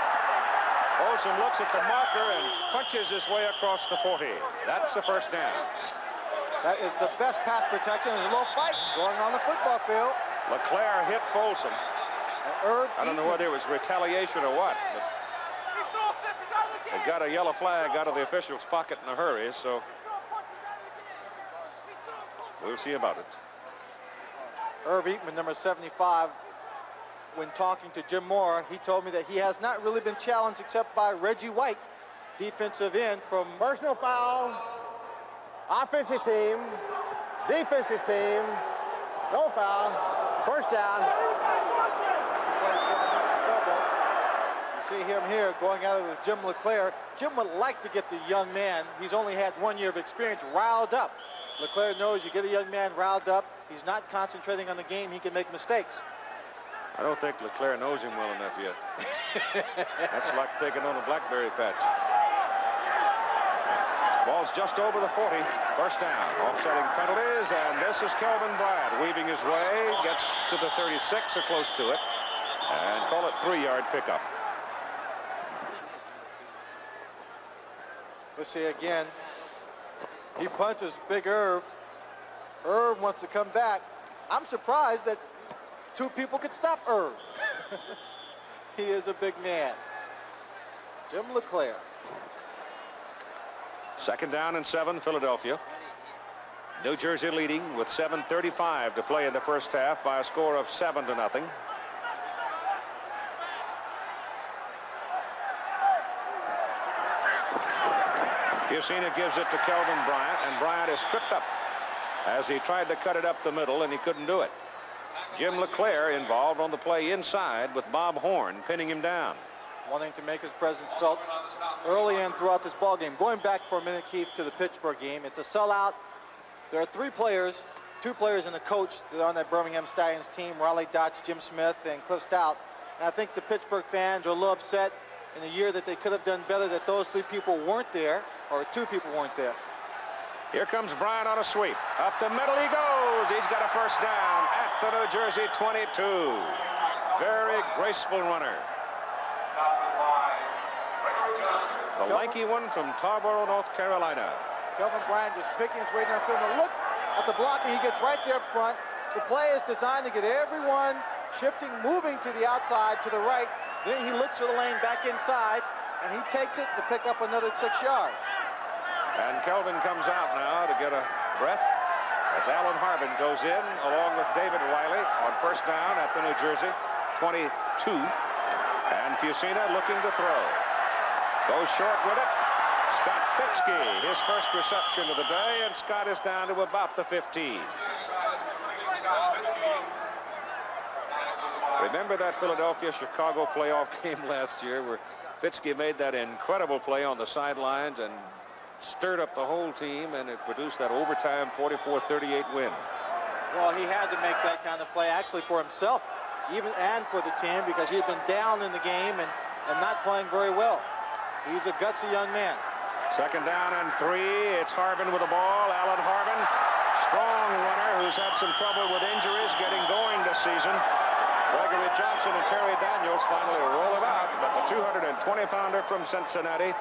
Folsom looks at the marker and punches his way across the 40. That's the first down. That is the best pass protection. There's a little fight going on the football field. LeClaire hit Folsom. I don't know whether it was retaliation or what, but they got a yellow flag out of the official's pocket in a hurry, so we'll see about it. Irv Eatman, number 75, when talking to Jim Moore, he told me that he has not really been challenged except by Reggie White, defensive end from... Personal foul. Offensive team. Defensive team. No foul. First down. You see him here going at it with Jim LeClaire. Jim would like to get the young man, he's only had 1 year of experience, riled up. LeClaire knows you get a young man riled up, he's not concentrating on the game, he can make mistakes. I don't think LeClaire knows him well enough yet. That's like taking on a blackberry patch. Ball's just over the 40. First down. Offsetting penalties, and this is Kelvin Bryant weaving his way. Gets to the 36 or close to it. And call it 3-yard pickup. Let's see again. He punches Big Irv. Irv wants to come back. I'm surprised that 2 people could stop Irv. He is a big man. Jim LeClaire. Second down and 7, Philadelphia. New Jersey leading with 7:35 to play in the first half by a score of 7-0. Fusina gives it to Kelvin Bryant, and Bryant is tripped up as he tried to cut it up the middle, and he couldn't do it. Jim LeClaire involved on the play inside with Bob Horn pinning him down. Wanting to make his presence felt early and throughout this ball game. Going back for a minute, Keith, to the Pittsburgh game. It's a sellout. There are 3 players, 2 players and a coach that are on that Birmingham Stallions team, Raleigh Dotch, Jim Smith, and Cliff Stout. And I think the Pittsburgh fans are a little upset in a year that they could have done better that those 3 people weren't there, or 2 people weren't there. Here comes Bryant on a sweep. Up the middle he goes. He's got a first down at the New Jersey 22. Very graceful runner. The lanky one from Tarboro, North Carolina. Kelvin Bryant just picking his way downfield. And look at the blocking. He gets right there up front. The play is designed to get everyone shifting, moving to the outside, to the right. Then he looks for the lane back inside, and he takes it to pick up another 6 yards. And Kelvin comes out now to get a breath as Alan Harbin goes in along with David Wiley on first down at the New Jersey 22. And Fusina looking to throw. Goes short with it. Scott Fitzke, his first reception of the day, and Scott is down to about the 15. Remember that Philadelphia-Chicago playoff game last year where Fitzke made that incredible play on the sidelines and stirred up the whole team, and it produced that overtime 44-38 win. Well, he had to make that kind of play actually for himself, even and for the team, because he had been down in the game and not playing very well. He's a gutsy young man. Second down and 3. It's Harbin with the ball. Alan Harbin, strong runner who's had some trouble with injuries getting going this season. Gregory Johnson and Terry Daniels finally roll it out, but the 220-pounder from Cincinnati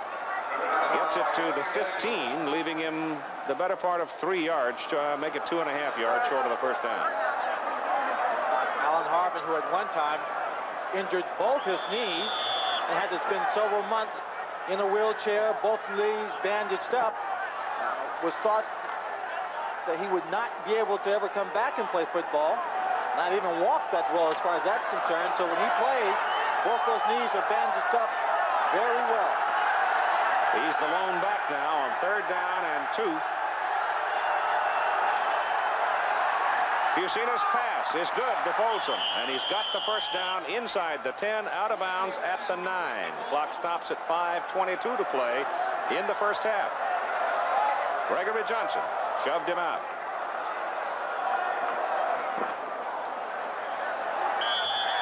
gets it to the 15, leaving him the better part of 3 yards to make it 2.5 yards short of the first down. Alan Harbin, who at one time injured both his knees and had to spend several months in a wheelchair, both knees bandaged up, was thought that he would not be able to ever come back and play football, not even walk that well as far as that's concerned. So when he plays, both those knees are bandaged up very well. He's the lone back now on third down and 2. Fusina's pass is good to Folsom, and he's got the first down inside the 10, out of bounds at the 9. Clock stops at 5:22 to play in the first half. Gregory Johnson shoved him out.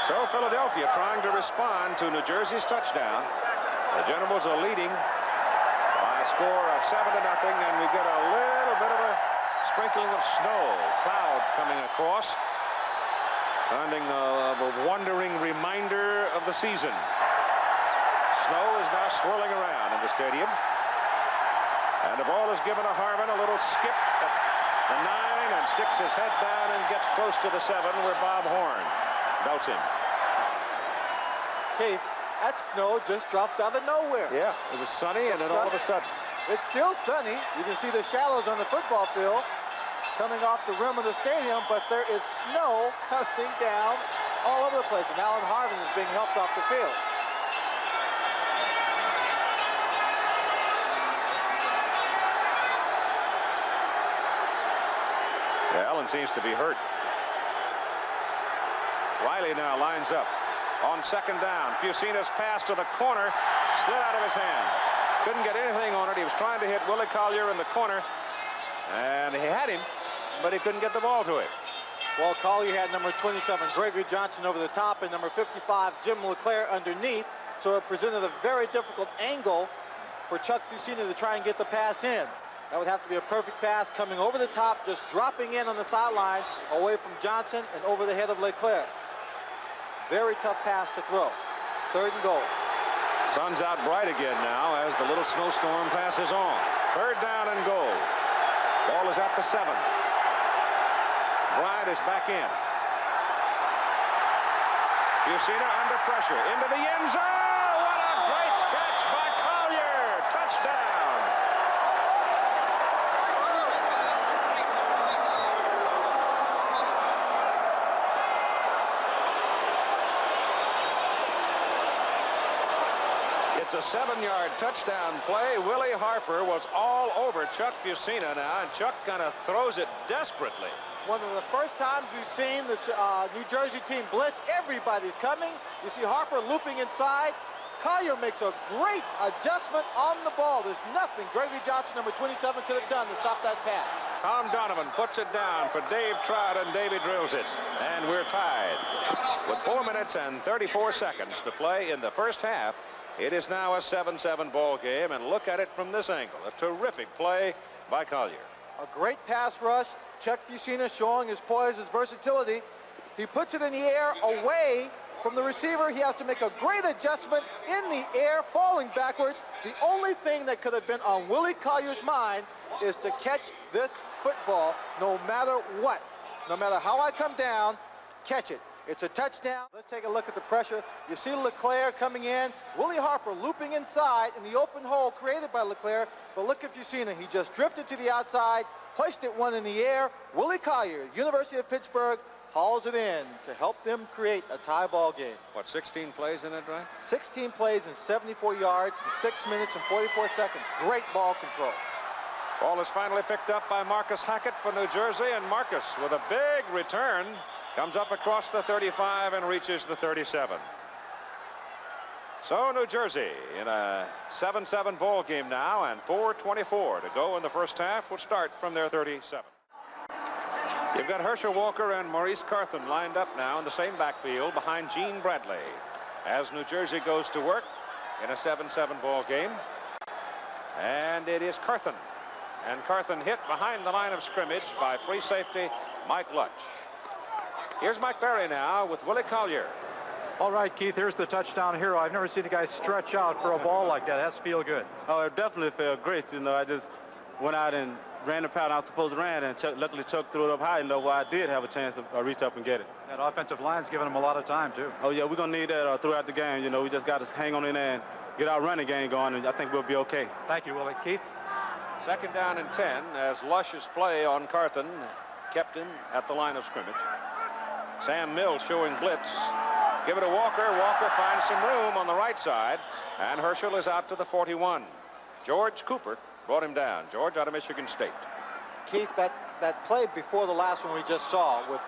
So Philadelphia trying to respond to New Jersey's touchdown. The Generals are leading by a score of 7-0, and we get a little bit of a sprinkling of snow, cloud coming across, finding a wandering reminder of the season. Snow is now swirling around in the stadium, and the ball is given to Harbin, a little skip at the 9, and sticks his head down and gets close to the 7 where Bob Horn belts him. Keith, that snow just dropped out of nowhere. Yeah, it was sunny, and then all of a sudden. It's still sunny. You can see the shallows on the football field coming off the rim of the stadium, but there is snow coming down all over the place, and Alan Harbin is being helped off the field. Yeah, Allen seems to be hurt. Riley now lines up on second down. Fusina's pass to the corner slid out of his hand. Couldn't get anything on it. He was trying to hit Willie Collier in the corner, and he had him, but he couldn't get the ball to him. Well, Collier had number 27, Gregory Johnson, over the top, and number 55, Jim LeClaire, underneath. So it presented a very difficult angle for Chuck Fusina to try and get the pass in. That would have to be a perfect pass coming over the top, just dropping in on the sideline, away from Johnson and over the head of LeClaire. Very tough pass to throw. 3rd and goal. Sun's out bright again now as the little snowstorm passes on. 3rd down and goal. Ball is at the 7. Bryant is back in. Fusina under pressure into the end zone. What a great catch by Collier. Touchdown. It's a 7-yard touchdown play. Willie Harper was all over Chuck Fusina now, and Chuck kind of throws it desperately. One of the first times we've seen the New Jersey team blitz. Everybody's coming. You see Harper looping inside. Collier makes a great adjustment on the ball. There's nothing Gregory Johnson, number 27, could have done to stop that pass. Tom Donovan puts it down for Dave Trout, and Davey drills it. And we're tied. With 4 minutes and 34 seconds to play in the first half, it is now a 7-7 ball game, and look at it from this angle. A terrific play by Collier. A great pass rush. Chuck Fusina showing his poise, his versatility. He puts it in the air away from the receiver. He has to make a great adjustment in the air, falling backwards. The only thing that could have been on Willie Collier's mind is to catch this football no matter what. No matter how I come down, catch it. It's a touchdown. Let's take a look at the pressure. You see LeClaire coming in. Willie Harper looping inside in the open hole created by LeClaire. But look at Fusina. He just drifted to the outside, placed it one in the air. Willie Collier, University of Pittsburgh, hauls it in to help them create a tie ball game. What, 16 plays in it, right? 16 plays and 74 yards in 6 minutes and 44 seconds. Great ball control. Ball is finally picked up by Marcus Hackett for New Jersey, and Marcus, with a big return, comes up across the 35 and reaches the 37. So New Jersey in a 7-7 ball game now, and 4:24 to go in the first half. Will start from their 37. You've got Herschel Walker and Maurice Carthon lined up now in the same backfield behind Gene Bradley as New Jersey goes to work in a 7-7 ball game. And it is Carthon. And Carthon hit behind the line of scrimmage by free safety Mike Lutch. Here's Mike Berry now with Willie Collier. All right, Keith, here's the touchdown hero. I've never seen a guy stretch out for a ball like that. It has to feel good. Oh, it definitely felt great. You know, I just went out and ran the pattern I was supposed to run, and luckily Chuck threw it up high enough where I did have a chance to reach up and get it. That offensive line's giving him a lot of time, too. Oh, yeah, we're going to need that throughout the game. You know, we just got to hang on in there and get our running game going, and I think we'll be okay. Thank you, Willie. Keith? 2nd down and 10 as Lush's play on Carthon kept him at the line of scrimmage. Sam Mills showing blitz. Give it to Walker. Walker finds some room on the right side, and Herschel is out to the 41. George Cooper brought him down. George out of Michigan State. Keith, that play before the last one we just saw with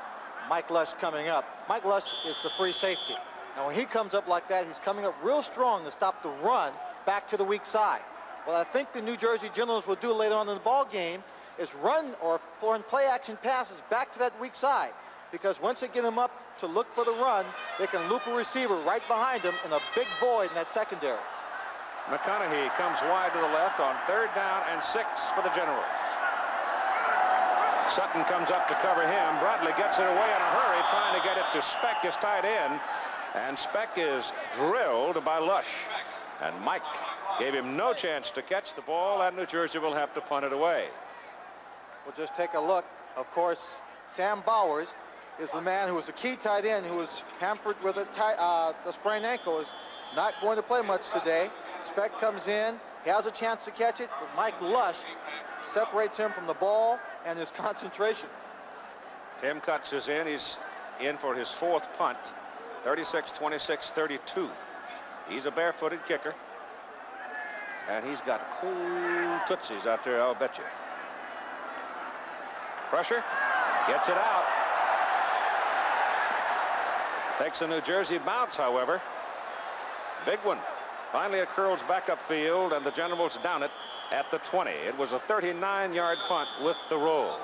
Mike Lush coming up. Mike Lush is the free safety. Now, when he comes up like that, he's coming up real strong to stop the run back to the weak side. What I think the New Jersey Generals will do later on in the ball game is run or play action passes back to that weak side. Because once they get him up to look for the run, they can loop a receiver right behind him in a big void in that secondary. McConaughey comes wide to the left on 3rd down and 6 for the Generals. Sutton comes up to cover him. Bradley gets it away in a hurry, trying to get it to Speck, his tight end. And Speck is drilled by Lush. And Mike gave him no chance to catch the ball, and New Jersey will have to punt it away. We'll just take a look. Of course, Sam Bowers is the man who was a key tight end who was hampered with a sprained ankle, is not going to play much today. Speck comes in, he has a chance to catch it, but Mike Lush separates him from the ball and his concentration. Tim Cutts is in. He's in for his 4th punt. 36-26-32. He's a barefooted kicker. And he's got cool tootsies out there, I'll bet you. Pressure. Gets it out. Takes a New Jersey bounce, however. Big one. Finally, it curls back upfield, and the Generals down it at the 20. It was a 39-yard punt with the roll.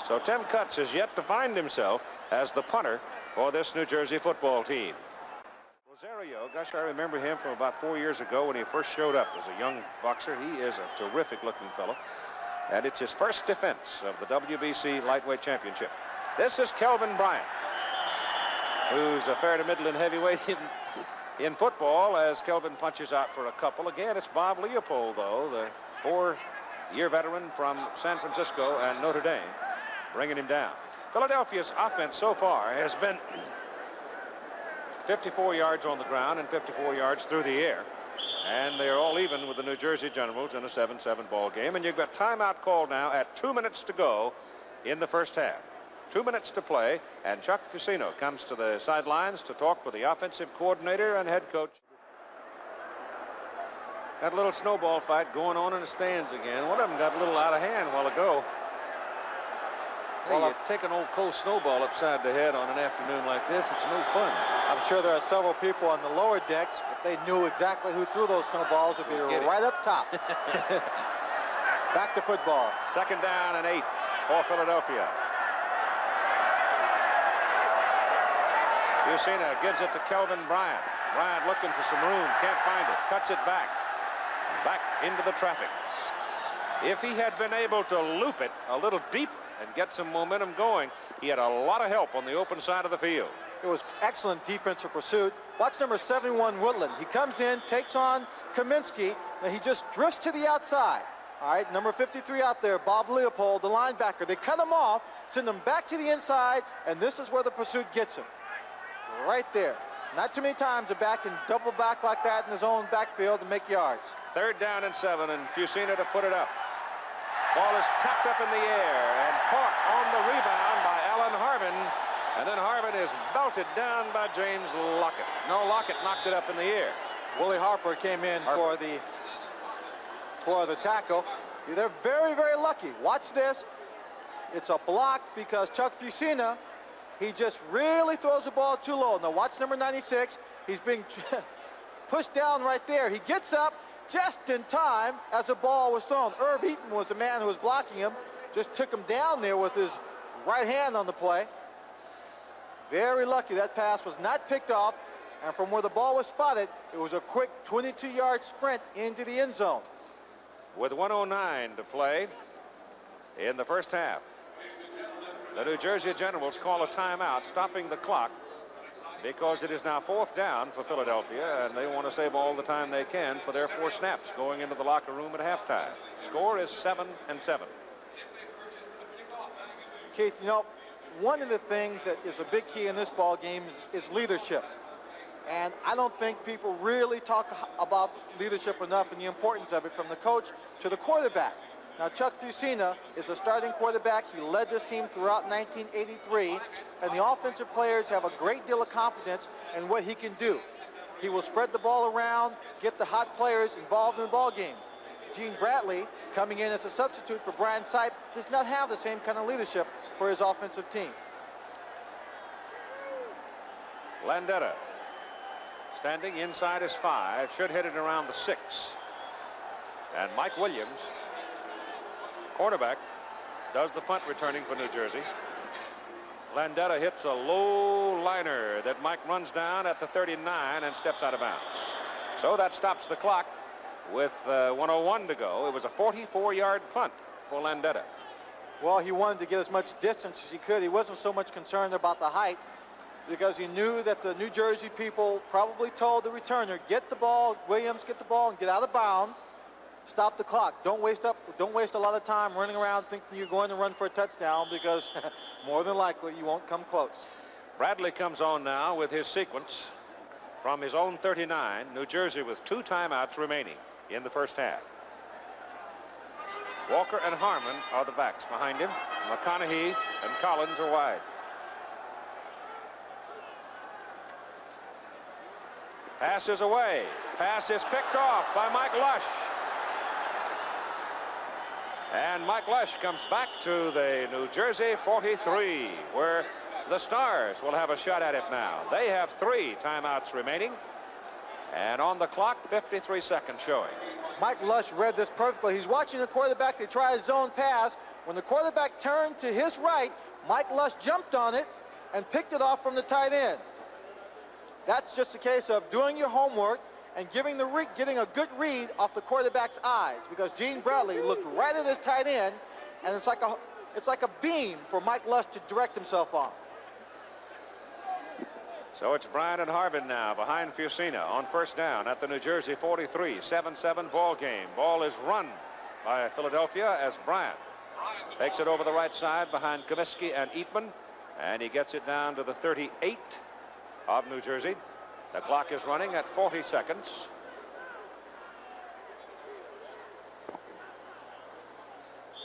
So Tim Cutts has yet to find himself as the punter for this New Jersey football team. Rosario, gosh, I remember him from about 4 years ago when he first showed up as a young boxer. He is a terrific-looking fellow, and it's his first defense of the WBC Lightweight Championship. This is Kelvin Bryant, who's a fair to middling heavyweight in football, as Kelvin punches out for a couple. Again, it's Bob Leopold, though, the 4-year veteran from San Francisco and Notre Dame, bringing him down. Philadelphia's offense so far has been 54 yards on the ground and 54 yards through the air. And they're all even with the New Jersey Generals in a 7-7 ball game. And you've got timeout called now at 2 minutes to go in the first half. 2 minutes to play, and Chuck Fusino comes to the sidelines to talk with the offensive coordinator and head coach. Got a little snowball fight going on in the stands again. One of them got a little out of hand a while ago. Hey, you take an old cold snowball upside the head on an afternoon like this, it's no fun. I'm sure there are several people on the lower decks. If they knew exactly who threw those snowballs, it would be right up top. Back to football. 2nd down and 8 for Philadelphia. Fusina gives it to Kelvin Bryant. Bryant looking for some room, can't find it, cuts it back into the traffic. If he had been able to loop it a little deeper and get some momentum going, he had a lot of help on the open side of the field. It was excellent defensive pursuit. Watch number 71, Woodland. He comes in, takes on Kaminsky, and he just drifts to the outside. All right, number 53 out there, Bob Leopold, the linebacker. They cut him off, send him back to the inside, and this is where the pursuit gets him. Right there. Not too many times a back can double back like that in his own backfield and make yards. 3rd down and 7, and Fusina to put it up. Ball is tapped up in the air and caught on the rebound by Alan Harvin. And then Harvin is belted down by James Lockett. No, Lockett knocked it up in the air. Willie Harper came in for the tackle. They're very, very lucky. Watch this. It's a block because Chuck Fusina, he just really throws the ball too low. Now watch number 96. He's being pushed down right there. He gets up just in time as the ball was thrown. Irv Eaton was the man who was blocking him. Just took him down there with his right hand on the play. Very lucky that pass was not picked off. And from where the ball was spotted, it was a quick 22-yard sprint into the end zone. With 1:09 to play in the first half, the New Jersey Generals call a timeout, stopping the clock, because it is now 4th down for Philadelphia, and they want to save all the time they can for their 4 snaps going into the locker room at halftime. Score is 7-7. Keith, you know, one of the things that is a big key in this ball game is leadership. And I don't think people really talk about leadership enough and the importance of it, from the coach to the quarterback. Now, Chuck Fusina is a starting quarterback. He led this team throughout 1983, and the offensive players have a great deal of confidence in what he can do. He will spread the ball around, get the hot players involved in the ball game. Gene Bradley, coming in as a substitute for Brian Sipe, does not have the same kind of leadership for his offensive team. Landetta standing inside his 5, should hit it around the 6. And Mike Williams, quarterback, does the punt returning for New Jersey. Landetta hits a low liner that Mike runs down at the 39 and steps out of bounds. So that stops the clock with 1:01 to go. It was a 44-yard punt for Landetta. Well, he wanted to get as much distance as he could. He wasn't so much concerned about the height, because he knew that the New Jersey people probably told the returner, get the ball, Williams, get the ball and get out of bounds. Stop the clock. Don't waste a lot of time running around thinking you're going to run for a touchdown, because more than likely you won't come close. Bradley comes on now with his sequence from his own 39. New Jersey with 2 timeouts remaining in the first half. Walker and Harmon are the backs behind him. McConaughey and Collins are wide. Pass is away. Pass is picked off by Mike Lush. And Mike Lush comes back to the New Jersey 43, where the Stars will have a shot at it now. They have 3 timeouts remaining. And on the clock, 53 seconds showing. Mike Lush read this perfectly. He's watching the quarterback to try a zone pass. When the quarterback turned to his right, Mike Lush jumped on it, and picked it off from the tight end. That's just a case of doing your homework and getting a good read off the quarterback's eyes, because Gene Bradley looked right at his tight end, and it's like a beam for Mike Lush to direct himself on. So it's Bryant and Harvin now behind Fusina on first down at the New Jersey 43, 7-7 ball game. Ball is run by Philadelphia as Bryant takes it over the right side behind Comiskey and Eatman, and he gets it down to the 38 of New Jersey. The clock is running at 40 seconds.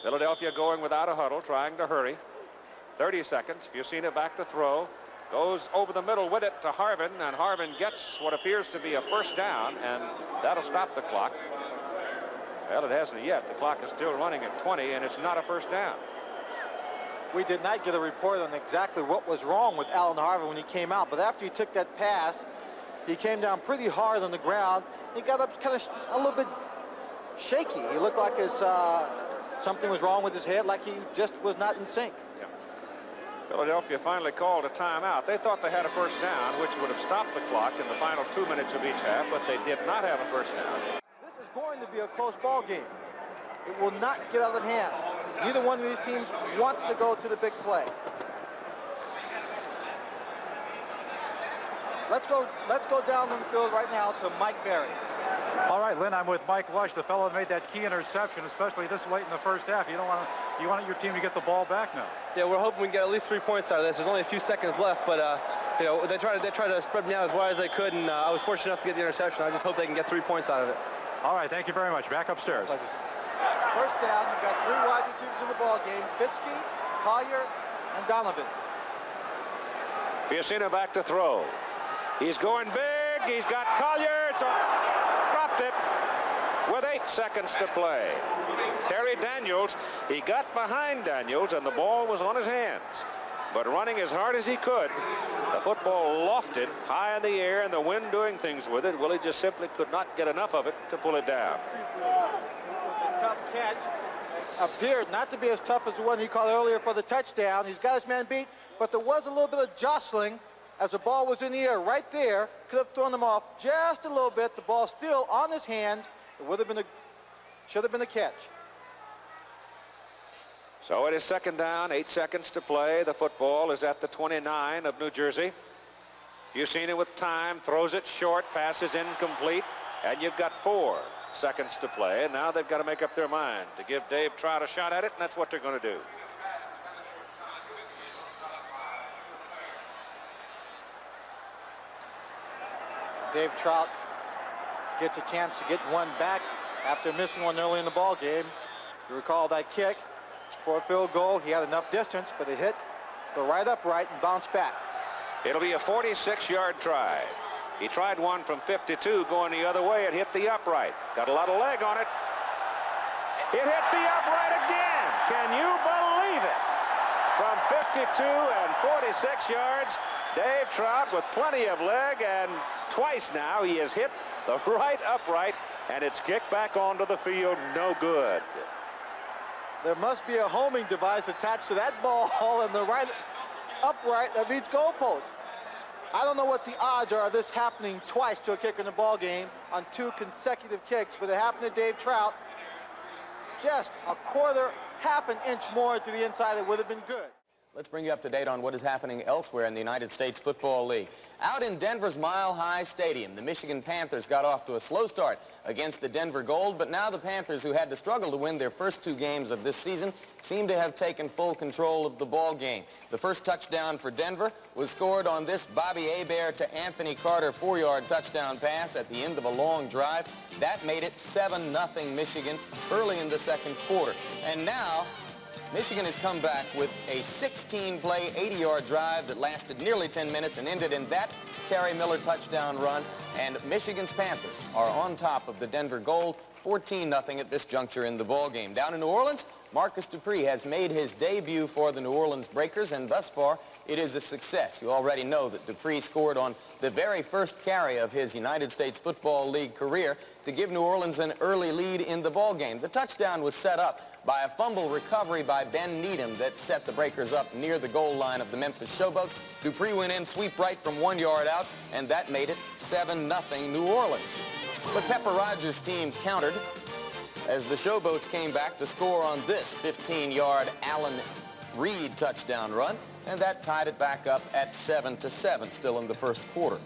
Philadelphia going without a huddle, trying to hurry. 30 seconds. Fusina back to throw. Goes over the middle with it to Harvin, and Harvin gets what appears to be a first down, and that'll stop the clock. Well, it hasn't yet. The clock is still running at 20, and it's not a first down. We did not get a report on exactly what was wrong with Allen Harvin when he came out, but after he took that pass, he came down pretty hard on the ground. He got up kind of a little bit shaky. He looked like something was wrong with his head, like he just was not in sync. Yeah. Philadelphia finally called a timeout. They thought they had a first down, which would have stopped the clock in the final 2 minutes of each half, but they did not have a first down. This is going to be a close ball game. It will not get out of hand. Neither one of these teams wants to go to the big play. Let's go down on the field right now to Mike Berry. All right, Lynn, I'm with Mike Lush, the fellow that made that key interception, especially this late in the first half. You want your team to get the ball back now. Yeah, we're hoping we can get at least 3 points out of this. There's only a few seconds left, but they tried to spread me out as wide as they could, and I was fortunate enough to get the interception. I just hope they can get 3 points out of it. All right, thank you very much. Back upstairs. First down, you've got 3 wide receivers in the ball game: Fitzke, Collier, and Donovan. Fusina back to throw. He's going big. He's got Collier. Dropped it with 8 seconds to play. Terry Daniels, he got behind Daniels, and the ball was on his hands. But running as hard as he could, the football lofted high in the air, and the wind doing things with it. Willie just simply could not get enough of it to pull it down. A tough catch. Appeared not to be as tough as the one he called earlier for the touchdown. He's got his man beat, but there was a little bit of jostling as the ball was in the air right there. Could have thrown him off just a little bit. The ball still on his hands. It should have been a catch. So it is second down, 8 seconds to play. The football is at the 29 of New Jersey. Fusina with time, throws it short, pass is incomplete, and you've got 4 seconds to play. And now they've got to make up their mind to give Dave Trout a shot at it, and that's what they're going to do. Dave Trout gets a chance to get one back after missing one early in the ball game. You recall that kick for a field goal. He had enough distance, but it hit the right upright and bounced back. It'll be a 46-yard try. He tried one from 52 going the other way. It hit the upright. Got a lot of leg on it. It hit the upright again. Can you believe it? From 52 and 46 yards, Dave Trout with plenty of leg, and twice now he has hit the right upright, and it's kicked back onto the field. No good. There must be a homing device attached to that ball in the right upright that meets goalpost. I don't know what the odds are of this happening twice to a kicker in the ball game on 2 consecutive kicks, but it happened to Dave Trout. Just a quarter, half an inch more to the inside, it would have been good. Let's bring you up to date on what is happening elsewhere in the United States Football League. Out in Denver's Mile High Stadium, the Michigan Panthers got off to a slow start against the Denver Gold, but now the Panthers, who had to struggle to win their first 2 games of this season, seem to have taken full control of the ball game. The first touchdown for Denver was scored on this Bobby Hebert to Anthony Carter 4-yard touchdown pass at the end of a long drive. That made it 7-0 Michigan early in the second quarter. And now Michigan has come back with a 16-play, 80-yard drive that lasted nearly 10 minutes and ended in that Terry Miller touchdown run. And Michigan's Panthers are on top of the Denver Gold, 14-0 at this juncture in the ball game. Down in New Orleans, Marcus Dupree has made his debut for the New Orleans Breakers, and thus far it is a success. You already know that Dupree scored on the very first carry of his United States Football League career to give New Orleans an early lead in the ball game. The touchdown was set up by a fumble recovery by Ben Needham that set the Breakers up near the goal line of the Memphis Showboats. Dupree went in, sweep right from 1 yard out, and that made it 7-0 New Orleans. But Pepper Rogers' team countered as the Showboats came back to score on this 15-yard Allen Reed touchdown run, and that tied it back up at 7-7, still in the first quarter.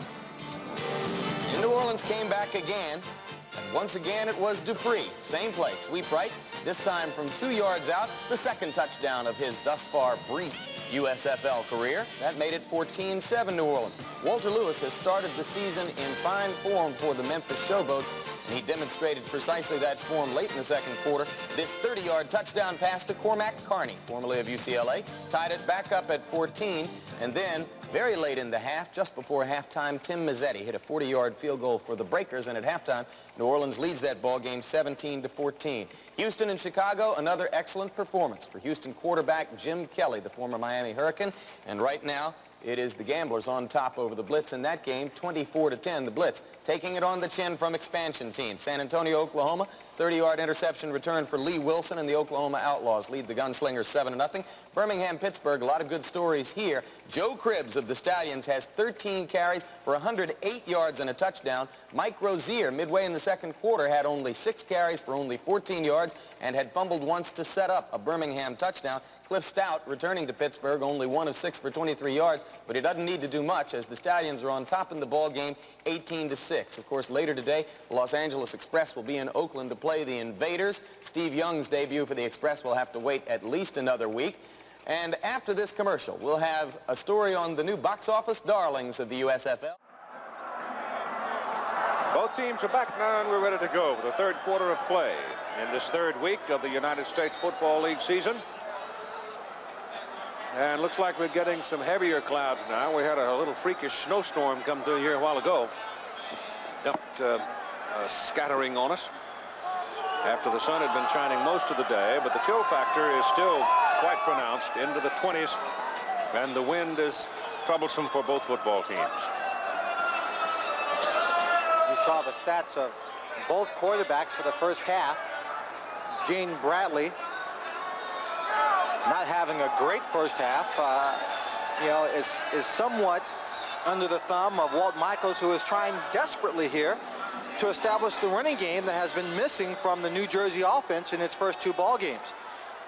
And New Orleans came back again, and once again it was Dupree. Same play, sweep right, this time from 2 yards out, the second touchdown of his thus far brief USFL career. That made it 14-7 New Orleans. Walter Lewis has started the season in fine form for the Memphis Showboats, and he demonstrated precisely that form late in the second quarter. This 30-yard touchdown pass to Cormac Carney, formerly of UCLA, tied it back up at 14, and then very late in the half, just before halftime, Tim Mazzetti hit a 40-yard field goal for the Breakers, and at halftime, New Orleans leads that ball game 17-14. Houston and Chicago, another excellent performance for Houston quarterback Jim Kelly, the former Miami Hurricane, and right now, it is the Gamblers on top over the Blitz in that game, 24-10, the Blitz taking it on the chin from expansion teams. San Antonio, Oklahoma, 30-yard interception return for Lee Wilson, and the Oklahoma Outlaws lead the Gunslingers 7-0. Birmingham, Pittsburgh, a lot of good stories here. Joe Cribbs of the Stallions has 13 carries for 108 yards and a touchdown. Mike Rozier, midway in the second quarter, had only 6 carries for only 14 yards and had fumbled once to set up a Birmingham touchdown. Cliff Stout, returning to Pittsburgh, only 1 of 6 for 23 yards, but he doesn't need to do much as the Stallions are on top in the ball game 18-6. Of course, later today, the Los Angeles Express will be in Oakland to play the Invaders. Steve Young's debut for the Express will have to wait at least another week. And after this commercial, we'll have a story on the new box office darlings of the USFL. Both teams are back now, and we're ready to go for the third quarter of play in this third week of the United States Football League season. And looks like we're getting some heavier clouds now. We had a little freakish snowstorm come through here a while ago. Dumped scattering on us after the sun had been shining most of the day, but the chill factor is still quite pronounced into the 20s, and the wind is troublesome for both football teams. You saw the stats of both quarterbacks for the first half. Gene Bradley not having a great first half, is somewhat under the thumb of Walt Michaels, who is trying desperately here to establish the running game that has been missing from the New Jersey offense in its first 2 ball games.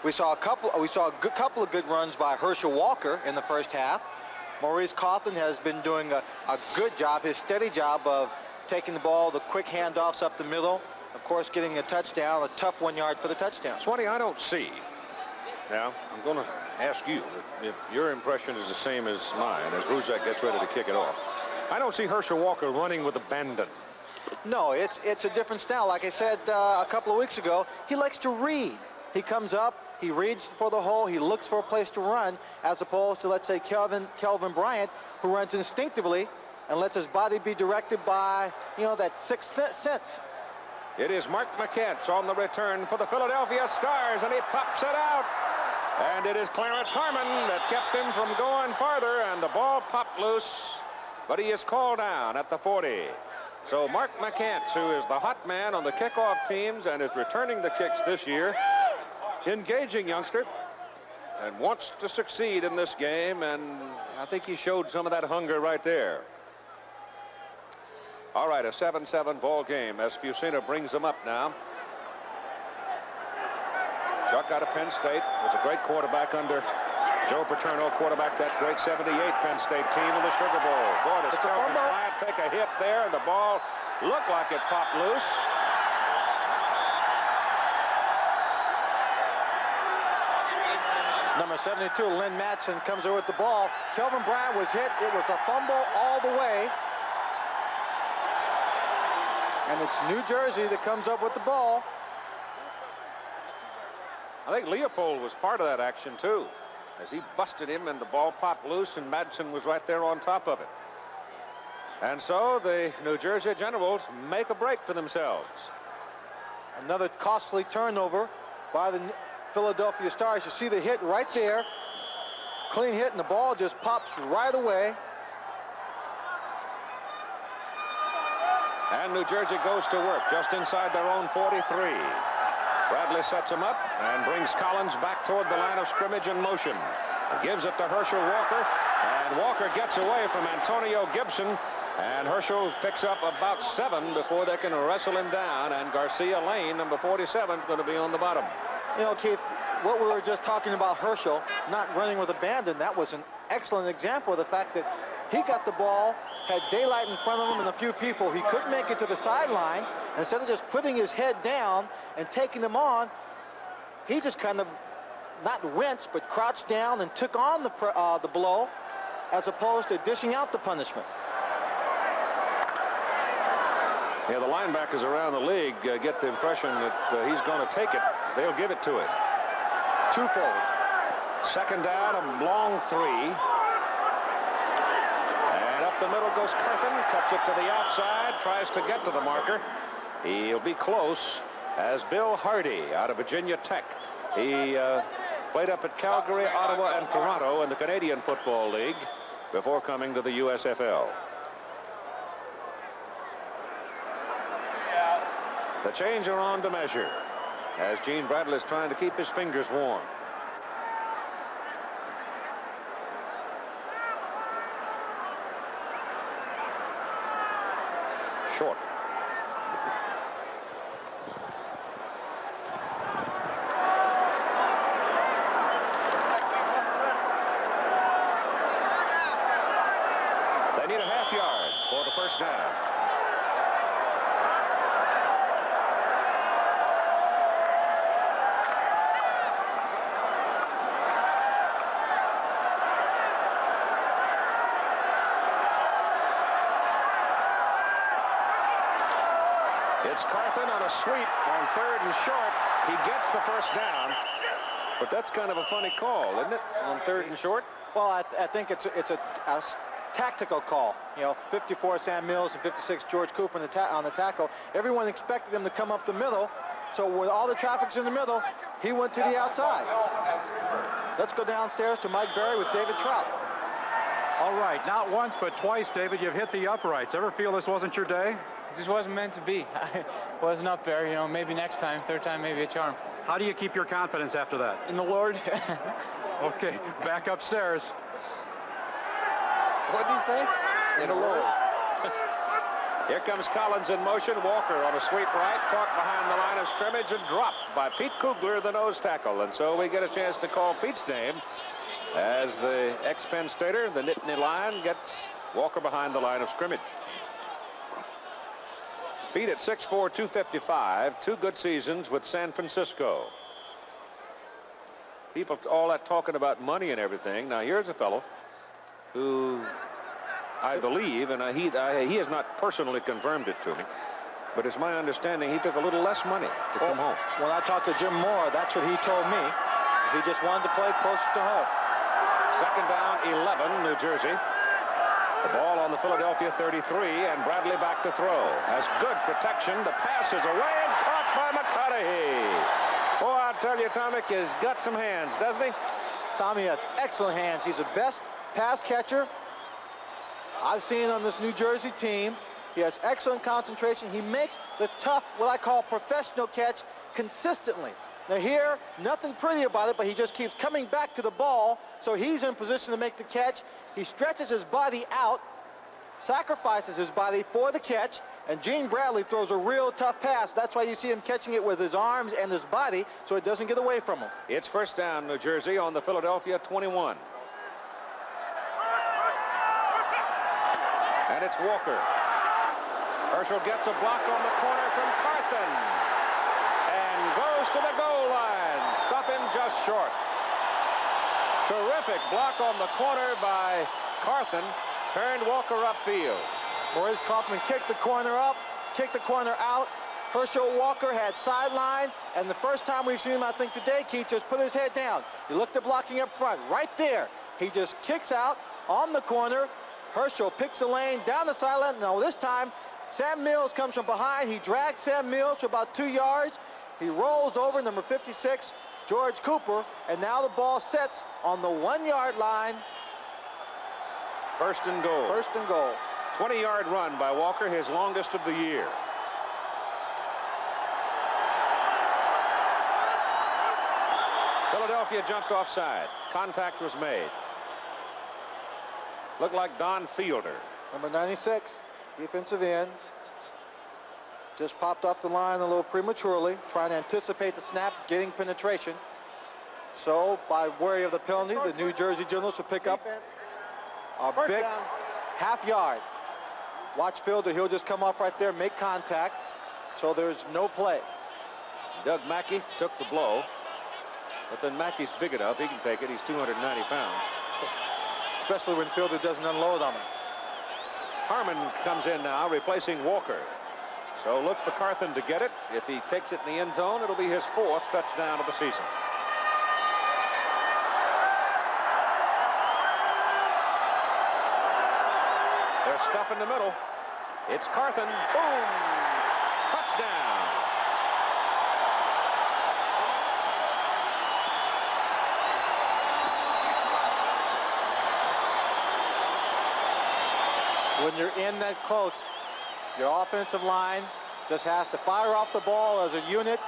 We saw a couple of good runs by Herschel Walker in the first half. Maurice Carthon has been doing a good job, his steady job of taking the ball, the quick handoffs up the middle, of course getting a touchdown, a tough 1 yard for the touchdown. Swanee, I don't see. Now, I'm going to ask you if your impression is the same as mine as Ruzek gets ready to kick it off. I don't see Herschel Walker running with abandon. No, it's a different style. Like I said a couple of weeks ago, he likes to read. He comes up, he reads for the hole, he looks for a place to run, as opposed to, let's say, Kelvin Bryant, who runs instinctively and lets his body be directed by, that sixth sense. It is Mark McCants on the return for the Philadelphia Stars, and he pops it out. And it is Clarence Harmon that kept him from going farther, and the ball popped loose, but he is called down at the 40. So Mark McCants, who is the hot man on the kickoff teams and is returning the kicks this year, engaging youngster, and wants to succeed in this game, and I think he showed some of that hunger right there. All right, a 7-7 ball game as Fusina brings them up now. Chuck out of Penn State was a great quarterback under Joe Paterno, quarterback that great 78 Penn State team in the Sugar Bowl. Boy, does Kelvin Bryant take a hit there, and the ball looked like it popped loose. Number 72, Lynn Matson, comes over with the ball. Kelvin Bryant was hit. It was a fumble all the way. And it's New Jersey that comes up with the ball. I think Leopold was part of that action, too, as he busted him and the ball popped loose, and Madsen was right there on top of it. And so the New Jersey Generals make a break for themselves. Another costly turnover by the Philadelphia Stars. You see the hit right there. clean hit, and the ball just pops right away. And New Jersey goes to work just inside their own 43. Bradley sets him up and brings Collins back toward the line of scrimmage in motion. Gives it to Herschel Walker, and Walker gets away from Antonio Gibson, and Herschel picks up about 7 before they can wrestle him down, and Garcia Lane, number 47, is going to be on the bottom. You know, Keith, what we were just talking about Herschel not running with abandon, that was an excellent example of the fact that he got the ball, had daylight in front of him and a few people. He couldn't make it to the sideline. Instead of just putting his head down and taking them on, he just kind of not winced, but crouched down and took on the blow as opposed to dishing out the punishment. Yeah, the linebackers around the league get the impression that he's going to take it. They'll give it to him. Twofold. Second down, a long 3. And up the middle goes Carthon, cuts it to the outside, tries to get to the marker. He'll be close as Bill Hardy out of Virginia Tech. He played up at Calgary, Ottawa, and Toronto in the Canadian Football League before coming to the USFL. The change are on to measure as Gene Bradley is trying to keep his fingers warm. Short. They need a half yard for the first down. It's Carthon on a sweep on 3rd and short. He gets the first down, but that's kind of a funny call, isn't it, on 3rd and short? Well, I think it's a tactical call. You know, 54 Sam Mills and 56 George Cooper on the tackle. Everyone expected him to come up the middle, so with all the traffic's in the middle, he went to the outside. Let's go downstairs to Mike Berry with David Trout. All right, not once but twice, David, you've hit the uprights. Ever feel this wasn't your day? It just wasn't meant to be. Wasn't up there, you know, maybe next time, 3rd time, maybe a charm. How do you keep your confidence after that? In the Lord. Okay, back upstairs. What did he say? In the Lord. Here comes Collins in motion. Walker on a sweep right, caught behind the line of scrimmage and dropped by Pete Kugler, the nose tackle. And so we get a chance to call Pete's name as the ex-Penn Stater, the Nittany Lion, gets Walker behind the line of scrimmage. Pete at 6'4", 255, 2 good seasons with San Francisco. People all that talking about money and everything. Now here's a fellow who I believe, and he has not personally confirmed it to me, but it's my understanding he took a little less money to come home. When I talked to Jim Moore, that's what he told me. He just wanted to play closer to home. Second down, 11, New Jersey. The ball on the Philadelphia 33, and Bradley back to throw. Has good protection. The pass is away and caught by McConaughey. Boy, I tell you, Tomic has got some hands, doesn't he? Tommy has excellent hands. He's the best pass catcher I've seen on this New Jersey team. He has excellent concentration. He makes the tough, what I call professional catch consistently. Now here, nothing pretty about it, but he just keeps coming back to the ball, so he's in position to make the catch. He stretches his body out, sacrifices his body for the catch, and Gene Bradley throws a real tough pass. That's why you see him catching it with his arms and his body, so it doesn't get away from him. It's first down, New Jersey, on the Philadelphia 21. And it's Walker. Herschel gets a block on the corner from Carthon and goes to the goal line. Stop him just short. Terrific block on the corner by Carthon. Turned Walker upfield. Maurice Carthon kicked the corner up, kicked the corner out. Herschel Walker had sideline, and the first time we've seen him, I think today, Keith just put his head down. He looked at blocking up front, right there. He just kicks out on the corner. Herschel picks a lane down the sideline. Now this time, Sam Mills comes from behind. He drags Sam Mills for about 2 yards. He rolls over number 56, George Cooper, and now the ball sets on the 1-yard line. First and goal. First and goal. 20-yard run by Walker, his longest of the year. Philadelphia jumped offside. Contact was made. Looked like Don Fielder. Number 96, defensive end. Just popped off the line a little prematurely, trying to anticipate the snap, getting penetration. So, by worry of the penalty, the New Jersey Generals will pick up a big half-yard. Watch Fielder, he'll just come off right there, make contact, so there's no play. Doug Mackey took the blow, but then Mackey's big enough, he can take it. He's 290 pounds. Especially when Fielder doesn't unload on him. Harmon comes in now, replacing Walker. So look for Carthon to get it. If he takes it in the end zone, it'll be his 4th touchdown of the season. There's stuff in the middle. It's Carthon. Boom! Touchdown! When you're in that close, your offensive line just has to fire off the ball as a unit,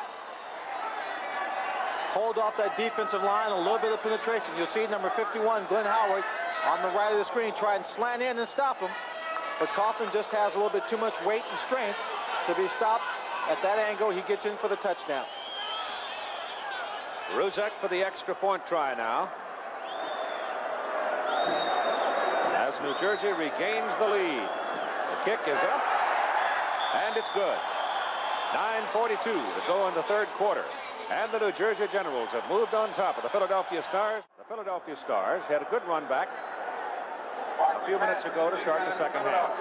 hold off that defensive line, a little bit of penetration. You'll see number 51, Glenn Howard, on the right of the screen, try and slant in and stop him. But Carthon just has a little bit too much weight and strength to be stopped. At that angle, he gets in for the touchdown. Ruzek for the extra point try now. As New Jersey regains the lead. The kick is up, and it's good. 9:42 to go in the third quarter. And the New Jersey Generals have moved on top of the Philadelphia Stars. The Philadelphia Stars had a good run back a few minutes ago to start the second half.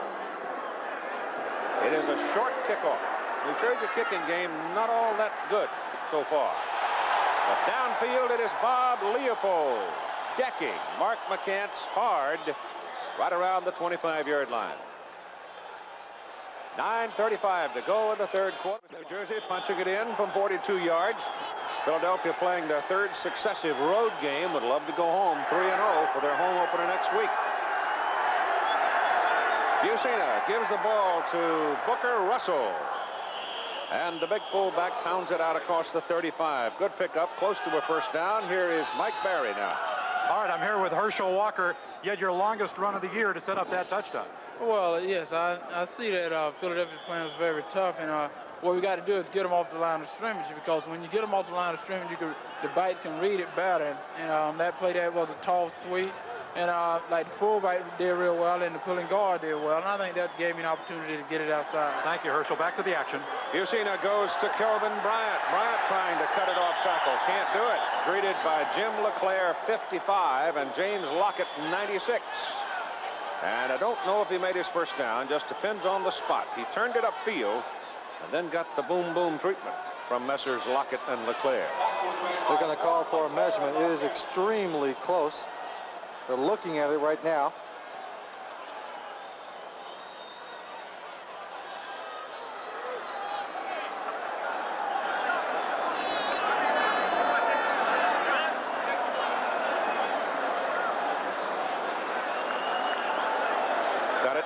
It is a short kickoff. New Jersey kicking game not all that good so far. But downfield it is Bob Leopold decking Mark McCants hard right around the 25-yard line. 9:35 to go in the third quarter. New Jersey punching it in from 42 yards. Philadelphia playing their third successive road game. Would love to go home 3-0 for their home opener next week. Busina gives the ball to Booker Russell. And the big fullback pounds it out across the 35. Good pickup, close to a first down. Here is Mike Barry now. All right, I'm here with Herschel Walker. You had your longest run of the year to set up that touchdown. Well, yes, I see that Philadelphia's plan was very tough, and what we got to do is get them off the line of scrimmage, because when you get them off the line of scrimmage, the backs can read it better. And that play that was a tall sweep, and like the fullback did real well, and the pulling guard did well, and I think that gave me an opportunity to get it outside. Thank you, Herschel. Back to the action. Busina goes to Kelvin Bryant. Bryant trying to cut it off tackle. Can't do it. Greeted by Jim LeClaire, 55, and James Lockett, 96. And I don't know if he made his first down. Just depends on the spot. He turned it upfield and then got the boom-boom treatment from Messrs. Lockett and LeClaire. They're going to call for a measurement. It is extremely close. They're looking at it right now. Got it.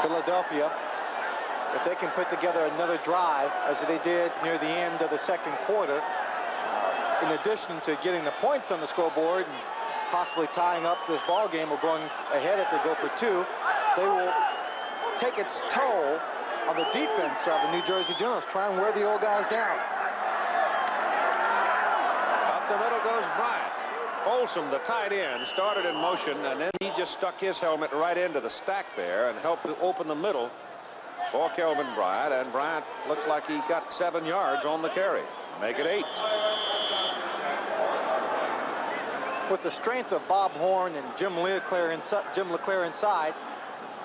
Philadelphia, if they can put together another drive as they did near the end of the second quarter, in addition to getting the points on the scoreboard and possibly tying up this ball game or going ahead if they go for two, they will take its toll on the defense of the New Jersey Generals, try and wear the old guys down. Up the middle goes Bryant. Folsom, the tight end, started in motion, and then he just stuck his helmet right into the stack there and helped to open the middle for Kelvin Bryant. And Bryant looks like he got 7 yards on the carry. Make it 8. With the strength of Bob Horn and Jim LeClaire inside,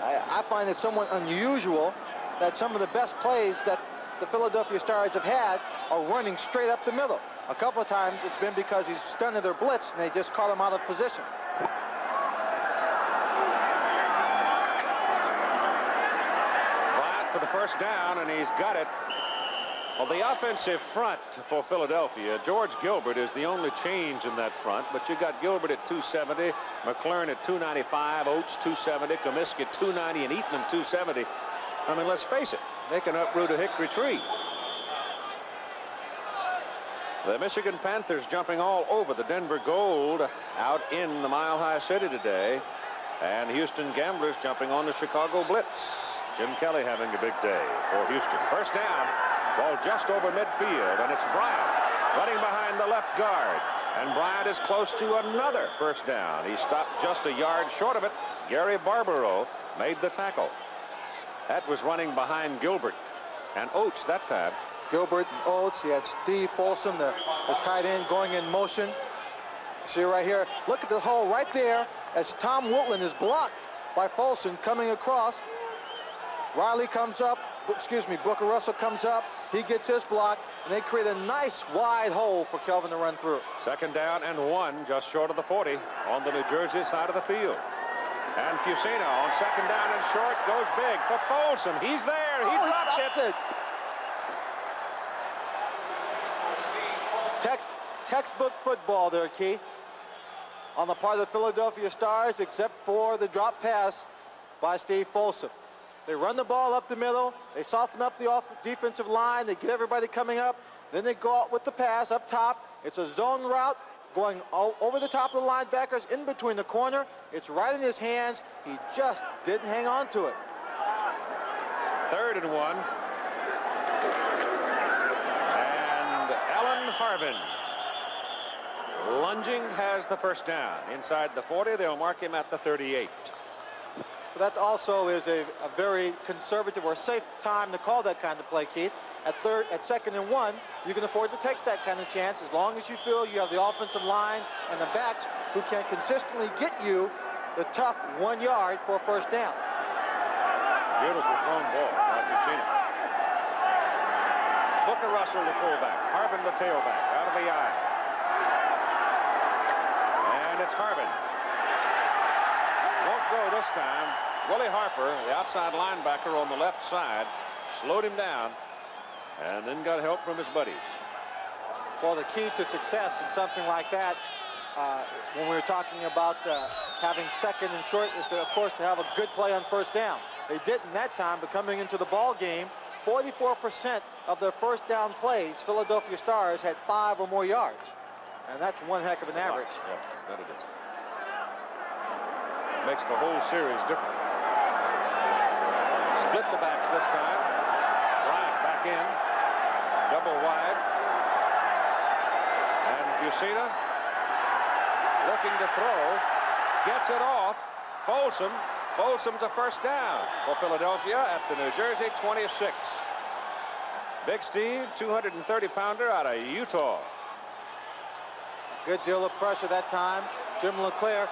I find it somewhat unusual that some of the best plays that the Philadelphia Stars have had are running straight up the middle. A couple of times it's been because he's stunted their blitz and they just caught him out of position. Bryant for the first down, and he's got it. Well, the offensive front for Philadelphia, George Gilbert is the only change in that front, but you got Gilbert at 270, McLaurin at 295, Oates 270, Comiskey at 290, and Eatman 270. I mean, let's face it, they can uproot a hickory tree. The Michigan Panthers jumping all over the Denver Gold out in the Mile High City today, and Houston Gamblers jumping on the Chicago Blitz. Jim Kelly having a big day for Houston. First down. Ball just over midfield, and it's Bryant running behind the left guard. And Bryant is close to another first down. He stopped just a yard short of it. Gary Barbaro made the tackle. That was running behind Gilbert and Oates that time. Gilbert and Oates. He had Steve Folsom, the tight end, going in motion. See right here. Look at the hole right there as Tom Woodland is blocked by Folsom coming across. Riley comes up. Booker Russell comes up. He gets his block, and they create a nice wide hole for Kelvin to run through. Second down and 1, just short of the 40 on the New Jersey side of the field. And Fusina on second down and short goes big for Folsom. He's there. He dropped it. Textbook football there, Keith, on the part of the Philadelphia Stars, except for the drop pass by Steve Folsom. They run the ball up the middle. They soften up the defensive line. They get everybody coming up. Then they go out with the pass up top. It's a zone route going over the top of the linebackers in between the corner. It's right in his hands. He just didn't hang on to it. Third and 1. And Alan Harvin lunging has the first down. Inside the 40, they'll mark him at the 38. That also is a very conservative or safe time to call that kind of play, Keith. At second and 1, you can afford to take that kind of chance as long as you feel you have the offensive line and the backs who can consistently get you the tough 1 yard for a first down. Beautiful thrown ball by Fusina. Booker Russell, the fullback. Harvin, the tailback, out of the eye. And it's Harvin. Won't go this time. Willie Harper, the outside linebacker on the left side, slowed him down and then got help from his buddies. Well, the key to success in something like that, when we were talking about having second and short, is to, of course, to have a good play on first down. They didn't that time, but coming into the ball game, 44% of their first down plays, Philadelphia Stars had 5 or more yards. And that's one heck of an average. Yeah, that it is. Makes the whole series different. Split the backs this time. Bryant back in. Double wide. And Fusina looking to throw. Gets it off. Folsom. Folsom's a first down for Philadelphia at the New Jersey 26. Big Steve, 230-pounder out of Utah. Good deal of pressure that time. Jim LeClaire.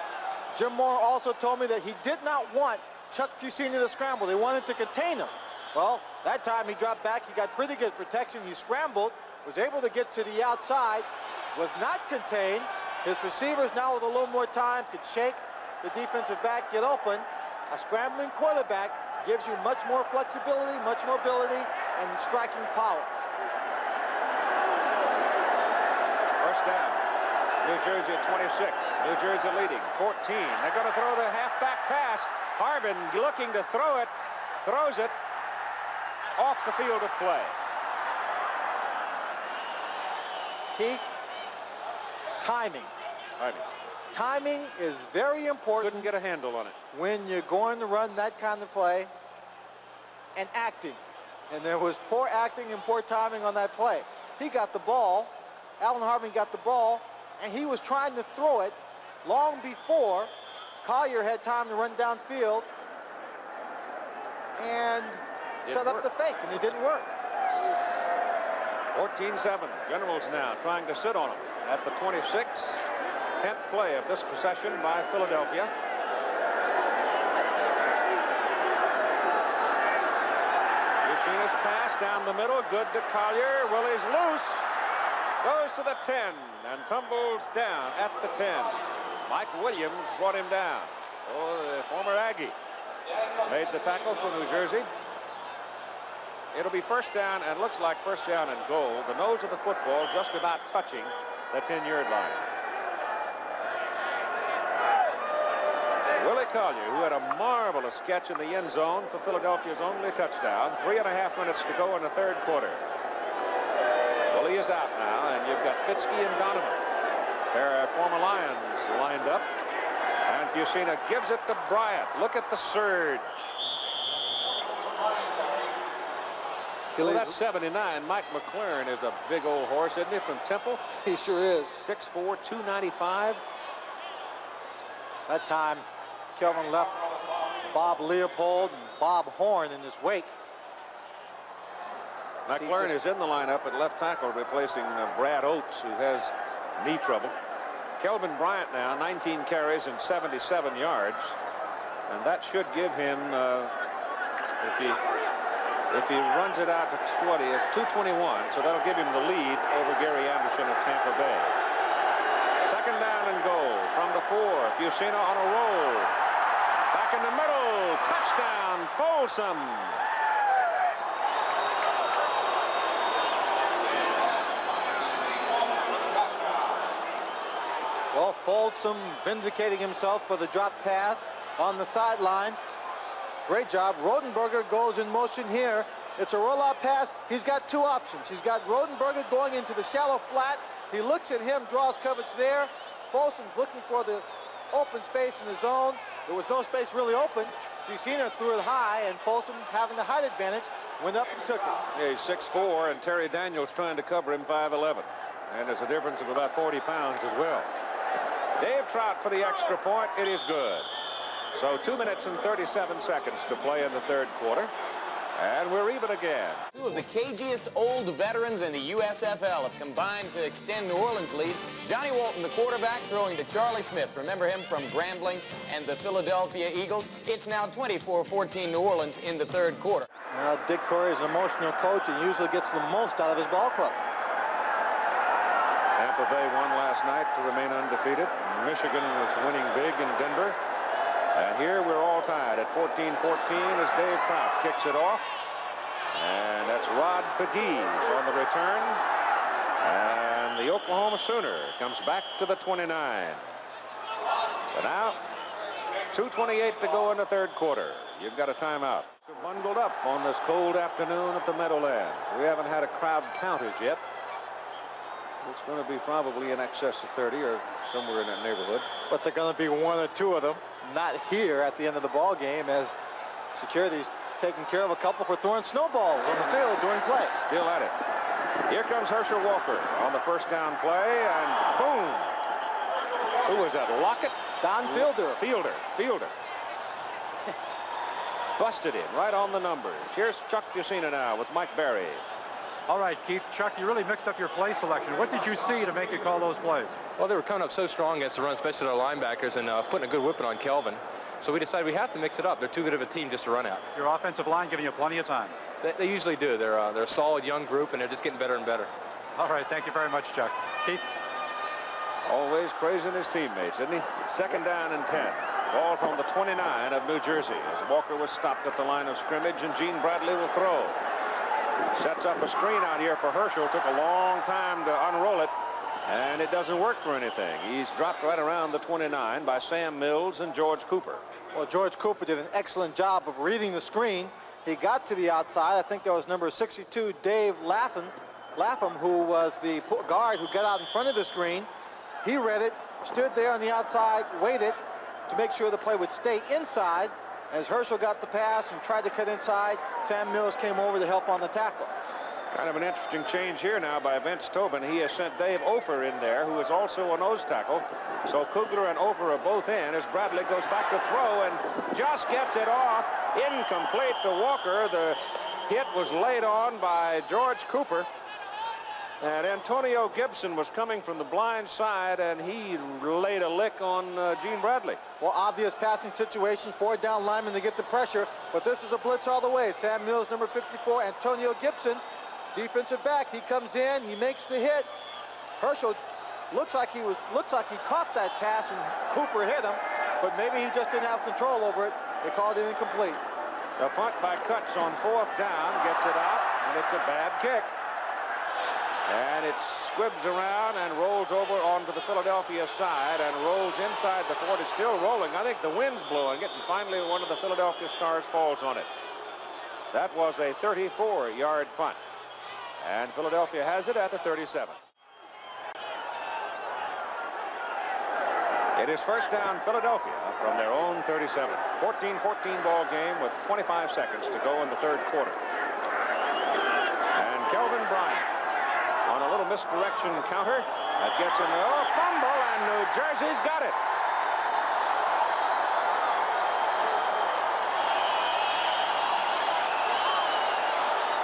Jim Moore also told me that he did not want Chuck Fusina to scramble. They wanted to contain him. Well, that time he dropped back. He got pretty good protection. He scrambled, was able to get to the outside, was not contained. His receivers now with a little more time could shake the defensive back, get open. A scrambling quarterback gives you much more flexibility, much mobility, and striking power. First down. New Jersey at 26. New Jersey leading 14. They're going to throw the halfback pass. Harvin looking to throw it. Throws it off the field of play. Keith, timing. Timing is very important. Couldn't get a handle on it. When you're going to run that kind of play, and acting. And there was poor acting and poor timing on that play. He got the ball. Alan Harvin got the ball. And he was trying to throw it long before Collier had time to run downfield and set up the fake, and it didn't work. 14-7. Generals now trying to sit on him at the 26. 10th play of this possession by Philadelphia. Fusina's pass down the middle. Good to Collier. Willie's loose. Goes to the 10 and tumbles down at the 10. Mike Williams brought him down. So the former Aggie made the tackle for New Jersey. It'll be first down, and looks like first down and goal. The nose of the football just about touching the 10-yard line. Willie Collier, who had a marvelous catch in the end zone for Philadelphia's only touchdown. 3.5 minutes to go in the third quarter. Willie is out now, and you've got Fitzke and Donovan. Their former Lions lined up. And Fusina gives it to Bryant. Look at the surge. Well, that's 79. Mike McLaren is a big old horse, isn't he, from Temple? He sure is. 6'4", 295. That time, Kelvin left Bob Leopold and Bob Horn in his wake. McLaren is in the lineup at left tackle, replacing Brad Oates, who has knee trouble. Kelvin Bryant now, 19 carries and 77 yards. And that should give him, if he runs it out to 20, it's 221. So that'll give him the lead over Gary Anderson of Tampa Bay. Second down and goal from the 4. Fusina on a roll. Back in the middle. Touchdown, Folsom. Well, Folsom vindicating himself for the drop pass on the sideline. Great job. Rodenberger goes in motion here. It's a rollout pass. He's got two options. He's got Rodenberger going into the shallow flat. He looks at him, draws coverage there. Folsom's looking for the open space in the zone. There was no space really open. Fusina threw it high, and Folsom, having the height advantage, went up and took it. Yeah, he's 6'4", and Terry Daniels trying to cover him 5'11". And there's a difference of about 40 pounds as well. Dave Trout for the extra point. It is good. So 2 minutes and 37 seconds to play in the third quarter. And we're even again. Two of the cagiest old veterans in the USFL have combined to extend New Orleans' lead. Johnny Walton, the quarterback, throwing to Charlie Smith. Remember him from Grambling and the Philadelphia Eagles? It's now 24-14 New Orleans in the third quarter. Well, Dick Curry is an emotional coach and usually gets the most out of his ball club. Tampa Bay won last night to remain undefeated. Michigan was winning big in Denver. And here we're all tied at 14-14 as Dave Trout kicks it off. And that's Rod Pegues on the return. And the Oklahoma Sooner comes back to the 29. So now, 2:28 to go in the third quarter. You've got a timeout. We're bundled up on this cold afternoon at the Meadowlands. We haven't had a crowd count as yet. It's going to be probably in excess of 30 or somewhere in that neighborhood. But they're going to be one or two of them not here at the end of the ball game, as security's taking care of a couple for throwing snowballs on the field during play. Still at it. Here comes Herschel Walker on the first down play, and boom! Who was that, Lockett? Don Fielder. Fielder. Busted him right on the numbers. Here's Chuck Fusina now with Mike Berry. All right, Keith. Chuck, you really mixed up your play selection. What did you see to make you call those plays? Well, they were coming up so strong against the run, especially our linebackers, and putting a good whipping on Kelvin. So we decided we have to mix it up. They're too good of a team just to run out. Your offensive line giving you plenty of time. They usually do. They're a solid young group, and they're just getting better and better. All right, thank you very much, Chuck. Keith? Always praising his teammates, isn't he? Second down and 10. Ball from the 29 of New Jersey as Walker was stopped at the line of scrimmage, and Gene Bradley will throw. Sets up a screen out here for Herschel. Took a long time to unroll it, and it doesn't work for anything. He's dropped right around the 29 by Sam Mills and George Cooper. Well, George Cooper did an excellent job of reading the screen. He got to the outside. I think that was number 62, Dave Lapham, who was the guard who got out in front of the screen. He read it, stood there on the outside, waited to make sure the play would stay inside. As Herschel got the pass and tried to cut inside, Sam Mills came over to help on the tackle. Kind of an interesting change here now by Vince Tobin. He has sent Dave Ofer in there, who is also a nose tackle. So Kugler and Ofer are both in as Bradley goes back to throw and just gets it off. Incomplete to Walker. The hit was laid on by George Cooper. And Antonio Gibson was coming from the blind side, and he laid a lick on Gene Bradley. Well, obvious passing situation, 4 down linemen to get the pressure, but this is a blitz all the way. Sam Mills, number 54, Antonio Gibson, defensive back. He comes in, he makes the hit, Herschel looks like he caught that pass and Cooper hit him, but maybe he just didn't have control over it. They called it incomplete. The punt by Cutts on 4th down gets it out, and it's a bad kick. And it squibs around and rolls over onto the Philadelphia side and rolls inside the 40. It's still rolling. I think the wind's blowing it, and finally one of the Philadelphia Stars falls on it. That was a 34-yard punt. And Philadelphia has it at the 37. It is first down Philadelphia from their own 37. 14-14 ball game with 25 seconds to go in the third quarter. And Kelvin Bryant on a little misdirection counter. That gets him a fumble, and New Jersey's got it.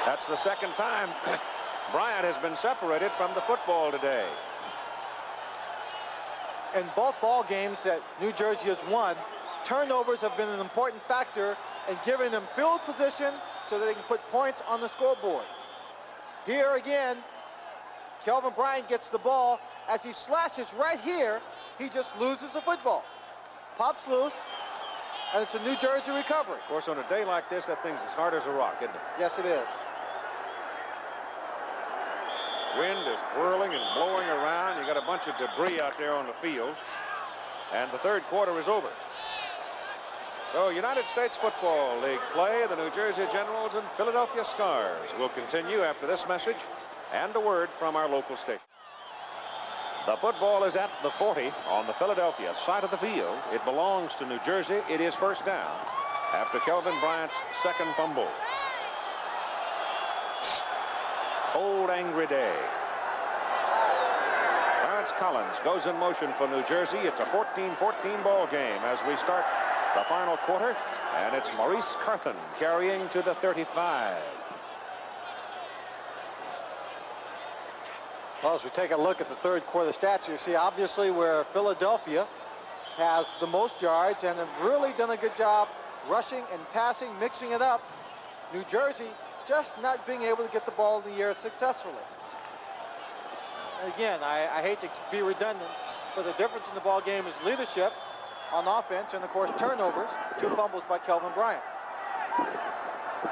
That's the second time Bryant has been separated from the football today. In both ball games that New Jersey has won, turnovers have been an important factor in giving them field position so that they can put points on the scoreboard. Here again, Kelvin Bryant gets the ball. As he slashes right here, he just loses the football. Pops loose, and it's a New Jersey recovery. Of course, on a day like this, that thing's as hard as a rock, isn't it? Yes, it is. Wind is whirling and blowing around. You got a bunch of debris out there on the field. And the third quarter is over. So United States Football League play, the New Jersey Generals and Philadelphia Stars will continue after this message and a word from our local station. The football is at the 40 on the Philadelphia side of the field. It belongs to New Jersey. It is first down after Kelvin Bryant's second fumble. Cold, angry day. Clarence Collins goes in motion for New Jersey. It's a 14-14 ball game as we start the final quarter, and it's Maurice Carthon carrying to the 35. Well, as we take a look at the third quarter stats, you see obviously where Philadelphia has the most yards and have really done a good job rushing and passing, mixing it up. New Jersey just not being able to get the ball in the air successfully. Again, I hate to be redundant, but the difference in the ball game is leadership on offense and, of course, turnovers. 2 fumbles by Kelvin Bryant.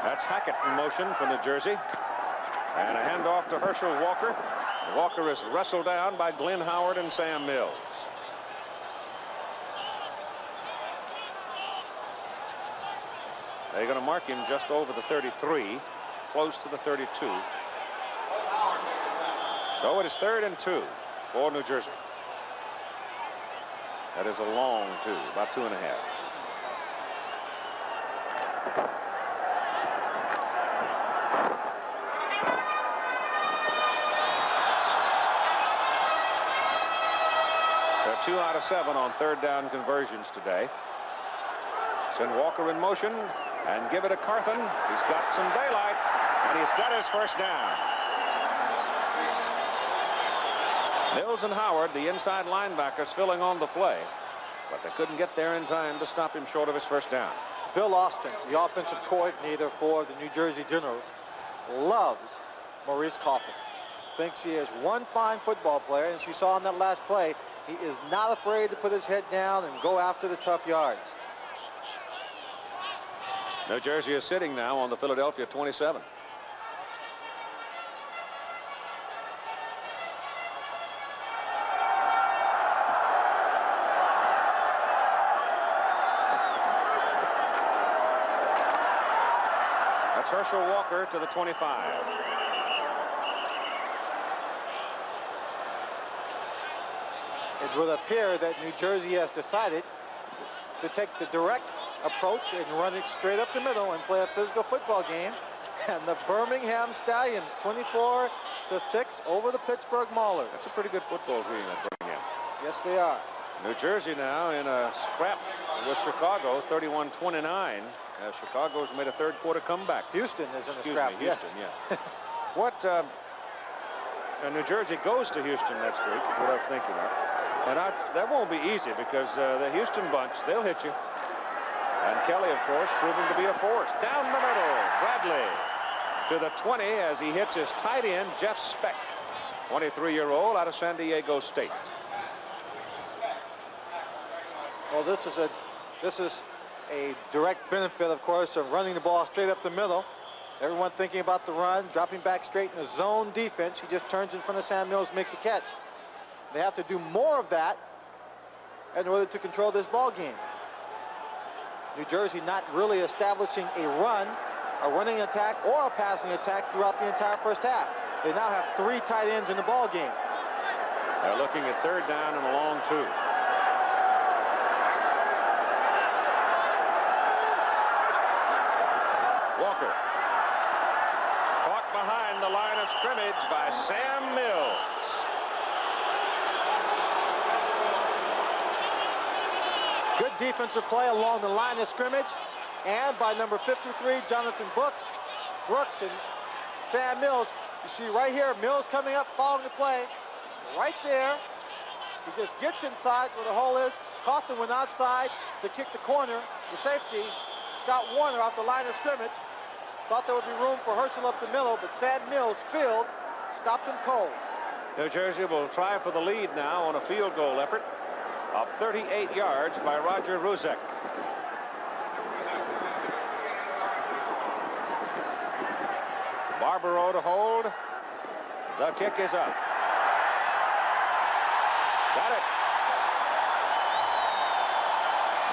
That's Hackett in motion for New Jersey. And a handoff to Herschel Walker. Walker is wrestled down by Glenn Howard and Sam Mills. They're going to mark him just over the 33, close to the 32. So it is 3rd and 2 for New Jersey. That is a long 2, about 2.5. They're 2 out of 7 on 3rd down conversions today. Send Walker in motion and give it to Carthon. He's got some daylight, and he's got his first down. Mills and Howard, the inside linebackers, filling on the play, but they couldn't get there in time to stop him short of his first down. Bill Austin, the offensive coordinator for the New Jersey Generals, loves Maurice Carthon. Thinks he is one fine football player, and as you saw in that last play, he is not afraid to put his head down and go after the tough yards. New Jersey is sitting now on the Philadelphia 27. That's Herschel Walker to the 25. It would appear that New Jersey has decided to take the direct approach and run it straight up the middle and play a physical football game. And the Birmingham Stallions, 24-6 over the Pittsburgh Maulers. That's a pretty good football team at Birmingham. Yes, they are. New Jersey now in a scrap with Chicago, 31-29. Chicago's made a third quarter comeback. Houston is in a scrap. Houston, yes. What, New Jersey goes to Houston next week, what I was thinking of. And that won't be easy because the Houston bunch, they'll hit you. And Kelly, of course, proving to be a force. Down the middle, Bradley to the 20 as he hits his tight end, Jeff Speck. 23-year-old out of San Diego State. Well, this is a direct benefit, of course, of running the ball straight up the middle. Everyone thinking about the run, dropping back straight in a zone defense. He just turns in front of Sam Mills, make the catch. They have to do more of that in order to control this ball game. New Jersey not really establishing a run, a running attack, or a passing attack throughout the entire first half. They now have 3 tight ends in the ball game. They're looking at 3rd down and a long 2. Walker. Caught behind the line of scrimmage by Sam Mills. Good defensive play along the line of scrimmage, and by number 53, Jonathan Brooks and Sam Mills. You see right here, Mills coming up, following the play. Right there, he just gets inside where the hole is. Carthon went outside to kick the corner. The safety, Scott Warner, off the line of scrimmage. Thought there would be room for Herschel up the middle, but Sam Mills filled, stopped him cold. New Jersey will try for the lead now on a field goal effort of 38 yards by Roger Ruzek. Barbaro to hold. The kick is up. Got it.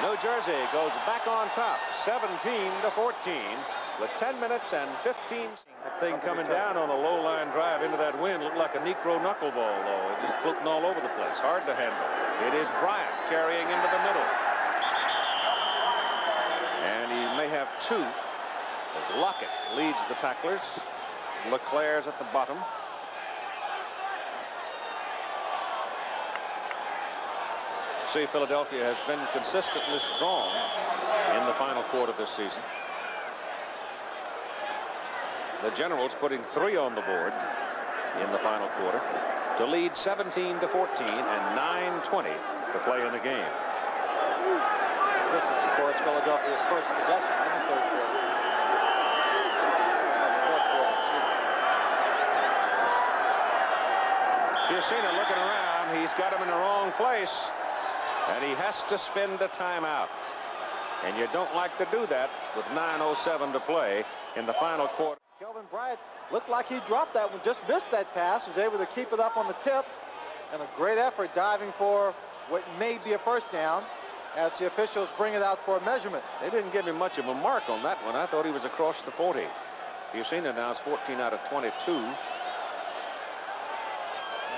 New Jersey goes back on top, 17-14, with 10 minutes and 15. That thing coming down on a low line drive into that wind looked like a Necro knuckleball, though. It just floating all over the place. Hard to handle. It is Bryant carrying into the middle. And he may have 2 as Lockett leads the tacklers. LeClaire's at the bottom. See, Philadelphia has been consistently strong in the final quarter this season. The Generals putting 3 on the board in the final quarter to lead 17-14 and 9:20 to play in the game. This is, of course, Philadelphia's first possession in the third quarter. Cusina looking around. He's got him in the wrong place, and he has to spend a timeout. And you don't like to do that with 9:07 to play in the final quarter. Kelvin Bryant looked like he dropped that one, just missed that pass, was able to keep it up on the tip, and a great effort diving for what may be a first down as the officials bring it out for a measurement. They didn't give him much of a mark on that one. I thought he was across the 40. You've seen it now. It's 14 out of 22.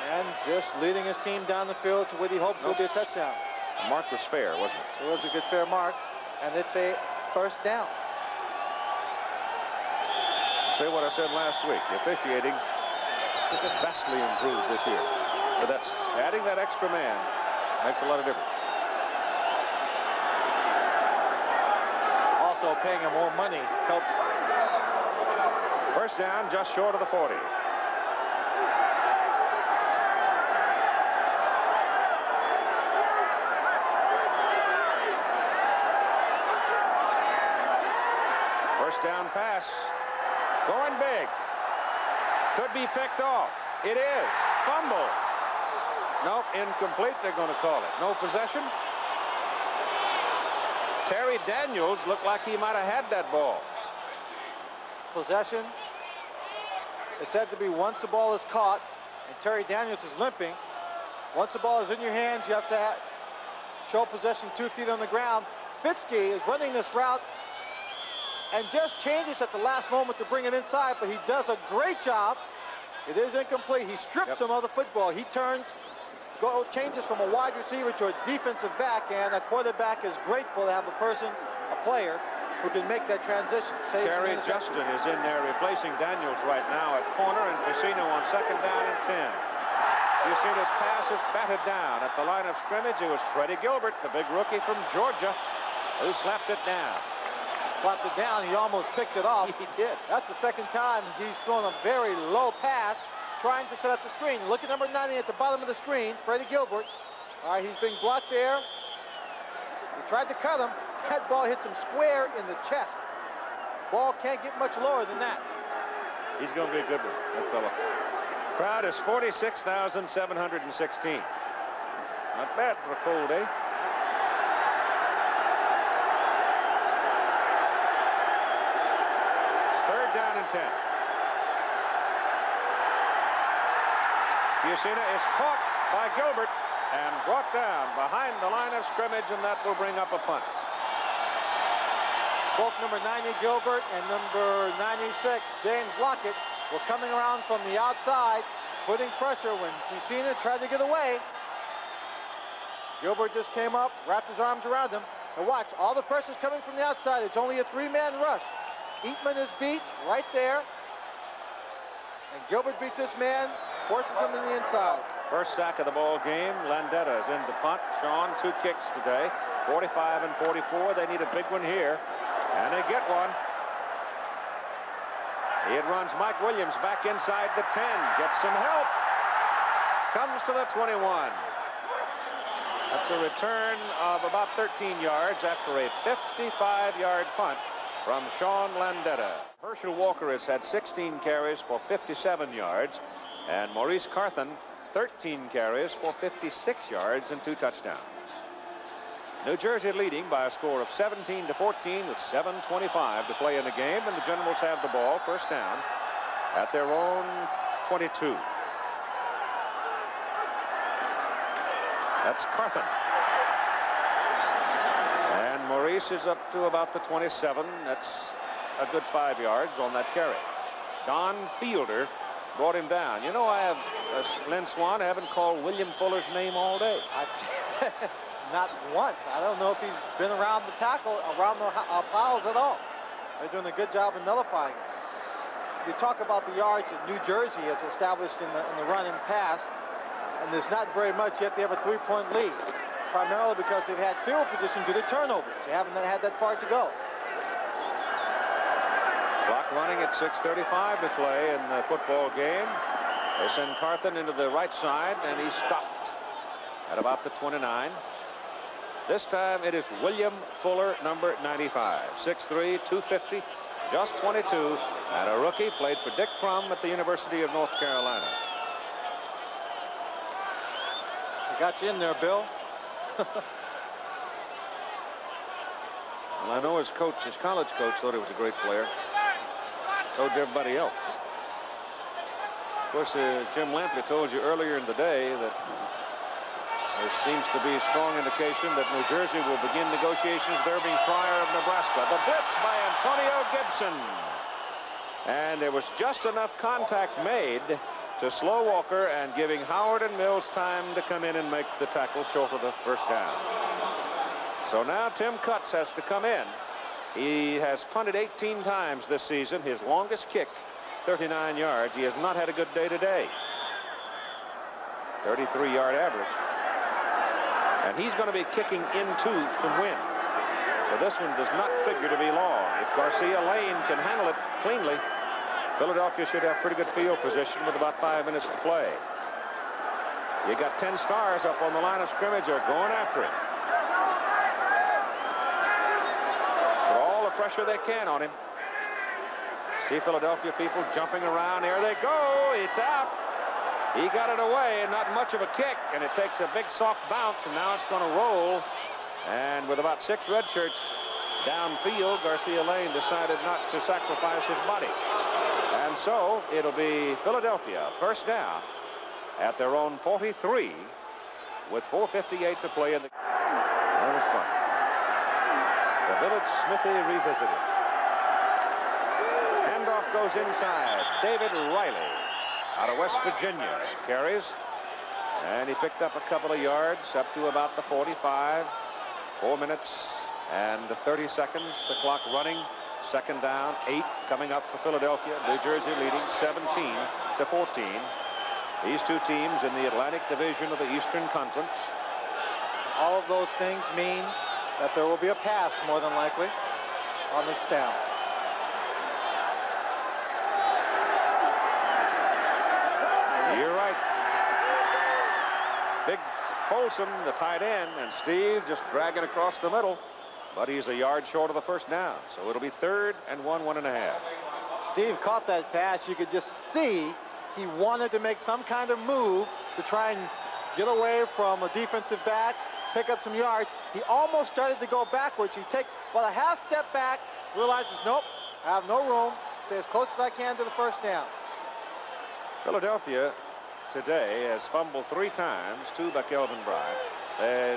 And just leading his team down the field to what he hopes will be a touchdown. The mark was fair, wasn't it? It was a good fair mark, and it's a first down. Say what I said last week. The officiating vastly improved this year. But that's adding that extra man makes a lot of difference. Also paying him more money helps. First down just short of the 40. First down pass. Going big. Could be picked off. It is. Fumble. Nope, incomplete, they're going to call it. No possession. Terry Daniels looked like he might have had that ball. Possession. It's said to be once the ball is caught, and Terry Daniels is limping. Once the ball is in your hands, you have to show possession 2 feet on the ground. Fitzke is running this route and just changes at the last moment to bring it inside, but he does a great job. It is incomplete. He strips him of the football. He changes from a wide receiver to a defensive back, and a quarterback is grateful to have a player who can make that transition. Terry Justin is in there replacing Daniels right now at corner, and Casino on 2nd down and 10. You see this pass is batted down at the line of scrimmage. It was Freddie Gilbert, the big rookie from Georgia, who slapped it down. Slapped it down. He almost picked it off. He did. That's the second time he's thrown a very low pass trying to set up the screen. Look at number 90 at the bottom of the screen, Freddie Gilbert. All right, he's being blocked there. He tried to cut him. That ball hits him square in the chest. Ball can't get much lower than that. He's going to be a good one, that fella. Crowd is 46,716. Not bad for a cold day. It's 3rd down and 10. Fusina is caught by Gilbert and brought down behind the line of scrimmage, and that will bring up a punt. Both number 90 Gilbert and number 96 James Lockett were coming around from the outside, putting pressure when Fusina tried to get away. Gilbert just came up, wrapped his arms around him, and watch, all the pressure's coming from the outside. It's only a 3-man rush. Eatman is beat right there, and Gilbert beats this man, forces him in the inside. First sack of the ball game. Landetta is in to punt. Sean, 2 kicks today, 45 and 44. They need a big one here, and they get one. It runs Mike Williams back inside the 10, gets some help, comes to the 21. That's a return of about 13 yards after a 55-yard punt from Sean Landetta. Herschel Walker has had 16 carries for 57 yards, and Maurice Carthon 13 carries for 56 yards and 2 touchdowns. New Jersey leading by a score of 17-14 with 7:25 to play in the game, and the Generals have the ball, first down, at their own 22. That's Carthon. And Maurice is up to about the 27. That's a good 5 yards on that carry. Don Fielder brought him down. You know, I have, Lynn Swan, I haven't called William Fuller's name all day. Not once. I don't know if he's been around the tackle, around the fouls at all. They're doing a good job of nullifying it. You talk about the yards that New Jersey has established in the run and pass, and there's not very much yet. They have a 3-point lead, primarily because they've had field position due to turnovers. They haven't had that far to go. Clock running at 6:35 to play in the football game. They send Carthon into the right side, and he's stopped at about the 29. This time it is William Fuller, number 95, 6'3", 250, just 22, and a rookie, played for Dick Crum at the University of North Carolina. He got you in there, Bill. Well, I know his coach, his college coach, thought he was a great player. So did everybody else. Of course, Jim Lampley told you earlier in the day that there seems to be a strong indication that New Jersey will begin negotiations with Irvin Fryer of Nebraska. The blitz by Antonio Gibson. And there was just enough contact made to slow Walker and giving Howard and Mills time to come in and make the tackle short of the first down. So now Tim Cutts has to come in. He has punted 18 times this season. His longest kick, 39 yards. He has not had a good day today. 33-yard average. And he's going to be kicking into some wind. So this one does not figure to be long. If Garcia Lane can handle it cleanly, Philadelphia should have pretty good field position with about 5 minutes to play. You got 10 stars up on the line of scrimmage. They're going after him. Put all the pressure they can on him. See Philadelphia people jumping around. Here they go. It's out. He got it away, and not much of a kick, and it takes a big soft bounce, and now it's going to roll. And with about 6 red shirts downfield, Garcia Lane decided not to sacrifice his body. And so it'll be Philadelphia first down at their own 43 with 4:58 to play in the... That was fun. The Village Smithy revisited. Handoff goes inside. David Riley out of West Virginia carries, and he picked up a couple of yards up to about the 45. 4 minutes and 30 seconds, the clock running. Second down, 8 coming up for Philadelphia. New Jersey leading 17-14. These two teams in the Atlantic Division of the Eastern Conference. All of those things mean that there will be a pass, more than likely, on this down. You're right. Big Folsom, the tight end, and Steve just dragging across the middle. But he's a yard short of the first down. So it'll be 3rd and 1, 1.5. Steve caught that pass. You could just see He wanted to make some kind of move to try and get away from a defensive back, pick up some yards. He almost started to go backwards. He takes about a half step back, realizes, nope, I have no room. Stay as close as I can to the first down. Philadelphia today has fumbled 3 times, 2 by Kelvin Bryant.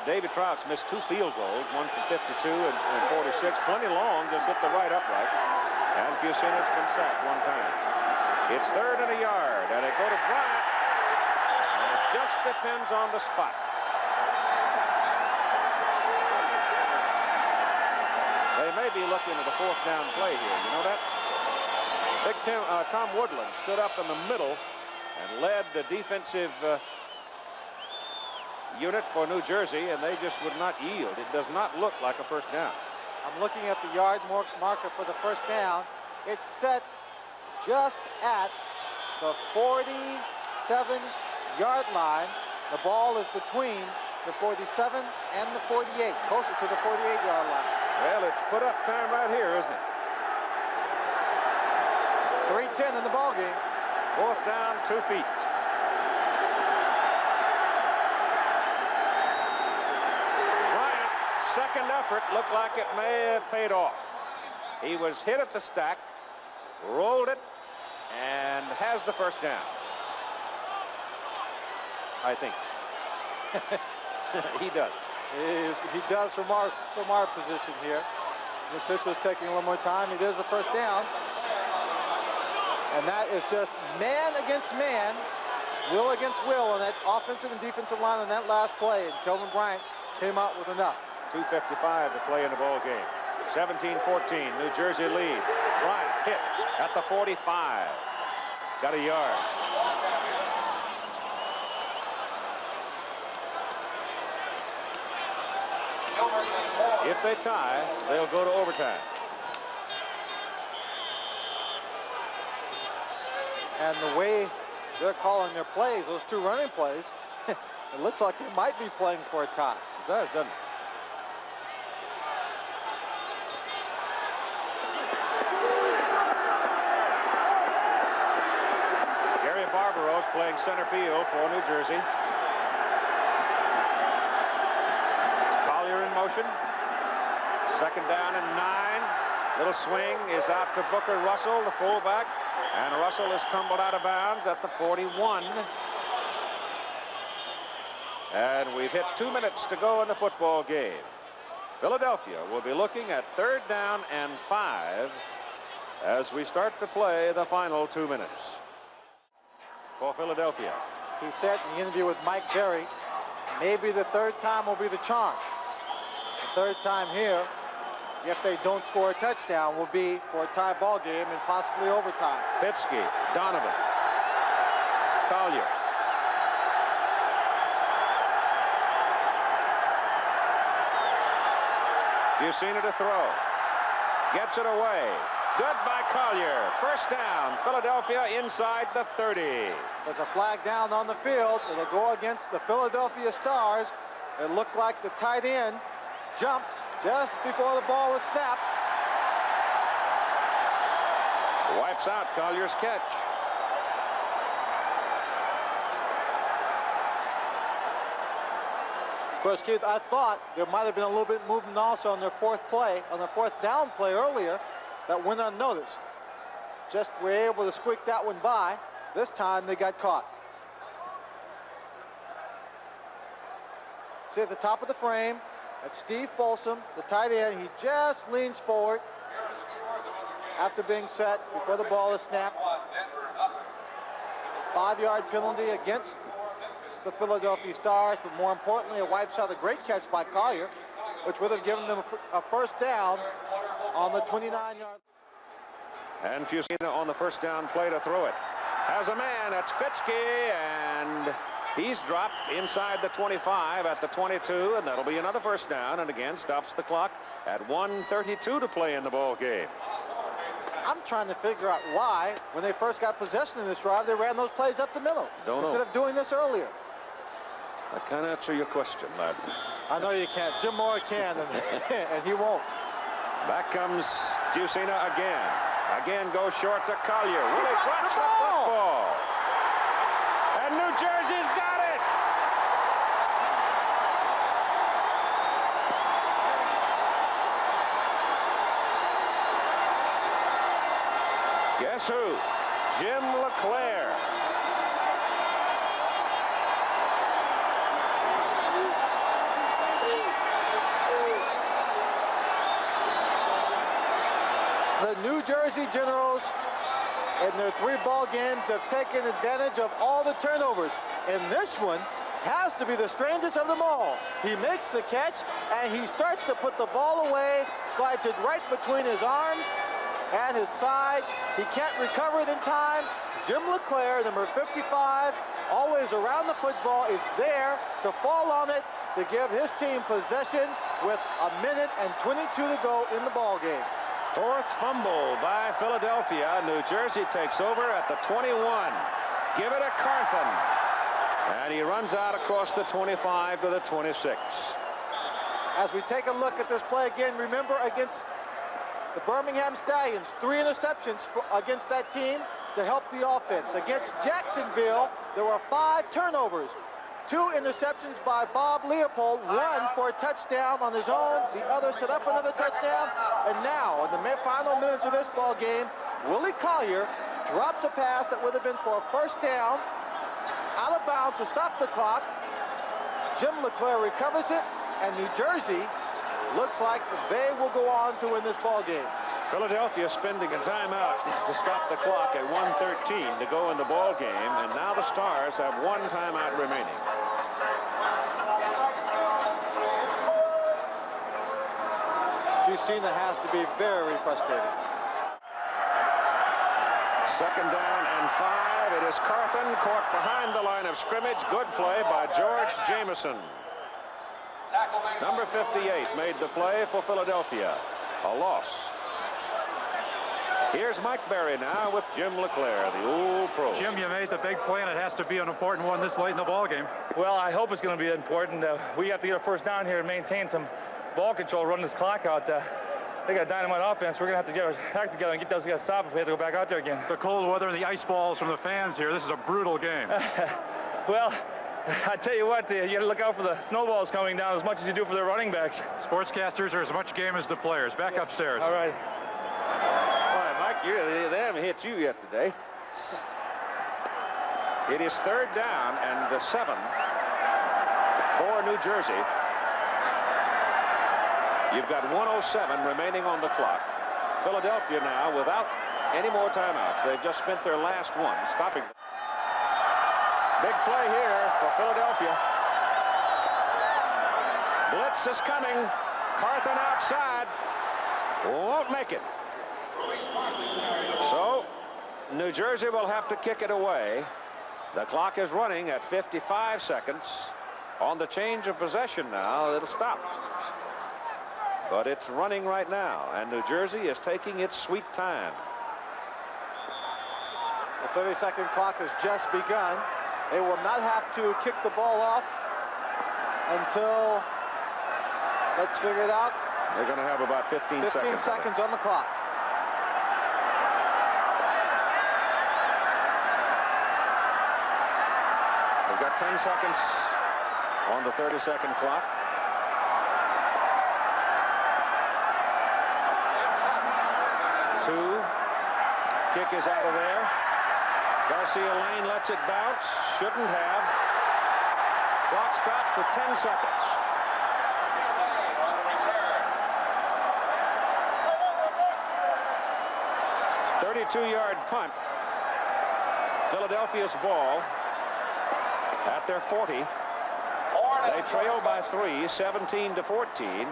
David Trouts missed 2 field goals, 1 from 52 and 46. Plenty long, just hit the right upright. And Fusina's been sacked 1 time. It's 3rd and a yard, and they go to Bryant. And it just depends on the spot. They may be looking at a 4th down play here. You know that? Big Tom Woodland stood up in the middle and led the defensive unit for New Jersey, and they just would not yield. It does not look like a 1st down. I'm looking at the yard marker for the 1st down. It's set just at the 47-yard line. The ball is between the 47 and the 48, closer to the 48-yard line. Well, it's put up time right here, isn't it? 3:10 in the ball game. 4th down, 2 feet. Bryant, second effort, looked like it may have paid off. He was hit at the stack, rolled it, and has the 1st down. I think. He does. He does from our position here. The official's taking a little more time. It is a 1st down. And that is just man against man, will against will on that offensive and defensive line on that last play. And Kelvin Bryant came out with enough. 2:55 to play in the ball game. 17-14, New Jersey lead. Bryant hit at the 45. Got a yard. If they tie, they'll go to overtime. And the way they're calling their plays, those 2 running plays, it looks like they might be playing for a tie. It does, doesn't it? Gary Barbaros playing center field for New Jersey. Collier in motion. 2nd down and 9. Little swing is out to Booker Russell, the fullback. And Russell is tumbled out of bounds at the 41. And we've hit 2 minutes to go in the football game. Philadelphia will be looking at 3rd down and 5 as we start to play the final 2 minutes. For Philadelphia. He said in the interview with Mike Berry, maybe the 3rd time will be the charm. The 3rd time here, if they don't score a touchdown, will be for a tie ball game and possibly overtime. Fitzke, Donovan, Collier. Fusina to throw. Gets it away. Good by Collier. 1st down. Philadelphia inside the 30. There's a flag down on the field. It'll go against the Philadelphia Stars. It looked like the tight end jumped just before the ball was snapped. Wipes out Collier's catch. Of course, Keith, I thought there might have been a little bit movement also on their 4th play, on their 4th down play earlier that went unnoticed. Just were able to squeak that one by. This time they got caught. See at the top of the frame, that's Steve Folsom, the tight end. He just leans forward after being set before the ball is snapped. 5-yard penalty against the Philadelphia Stars, but more importantly, it wipes out a great catch by Collier, which would have given them a 1st down on the 29-yard. And Fusina on the 1st down play to throw it. Has a man, that's Fitzke, and he's dropped inside the 25 at the 22, and that'll be another 1st down, and again stops the clock at 1:32 to play in the ball game. I'm trying to figure out why, when they first got possession in this drive, they ran those plays up the middle instead of doing this earlier. I can't answer your question, lad. I know you can't. Jim Moore can, and he won't. Back comes Fusina again. Again goes short to Collier. Will he catch the football? Jersey's got it! Guess who? Jim LeClair. The New Jersey Generals, in their 3 ball games, have taken advantage of all the turnovers. And this one has to be the strangest of them all. He makes the catch, and he starts to put the ball away, slides it right between his arms and his side. He can't recover it in time. Jim LeClair, number 55, always around the football, is there to fall on it to give his team possession with 1:22 to go in the ball game. 4th fumble by Philadelphia. New Jersey takes over at the 21. Give it to Carthon. And he runs out across the 25 to the 26. As we take a look at this play again, remember against the Birmingham Stallions, 3 interceptions against that team to help the offense. Against Jacksonville, there were 5 turnovers. 2 interceptions by Bob Leopold, 1 for a touchdown on his own, the other set up another touchdown, and now in the final minutes of this ball game, Willie Collier drops a pass that would have been for a first down, out of bounds to stop the clock. Jim LeClair recovers it, and New Jersey looks like they will go on to win this ball game. Philadelphia spending a timeout to stop the clock at 1:13 to go in the ball game, and now the Stars have 1 timeout remaining. Lucina has to be very frustrated. 2nd down and 5. It is Carthon caught behind the line of scrimmage. Good play by George Jameson. Number 58 made the play for Philadelphia. A loss. Here's Mike Berry now with Jim LeClair, the old pro. Jim, you made the big play, and it has to be an important one this late in the ball game. Well, I hope it's going to be important. We have to get a first down here and maintain some ball control, run this clock out. They got dynamite offense. We're going to have to get our act together and get those guys stopped if we have to go back out there again. The cold weather and the ice balls from the fans here, this is a brutal game. Well, I tell you what, you got to look out for the snowballs coming down as much as you do for the running backs. Sportscasters are as much game as the players. Back upstairs. All right. They haven't hit you yet today. It is 3rd down and 7 for New Jersey. You've got 1:07 remaining on the clock. Philadelphia now without any more timeouts. They've just spent their last one stopping. Big play here for Philadelphia. Blitz is coming. Carthon outside. Won't make it. So, New Jersey will have to kick it away. The clock is running at 55 seconds. On the change of possession now, it'll stop. But it's running right now, and New Jersey is taking its sweet time. The 30-second clock has just begun. They will not have to kick the ball off until, let's figure it out. They're going to have about 15 seconds on the clock. They've got 10 seconds on the 30-second clock. Kick is out of there. Garcia Lane lets it bounce. Shouldn't have. Clock stops for 10 seconds. .32-yard punt. Philadelphia's ball at their 40. They trail by 3, 17-14.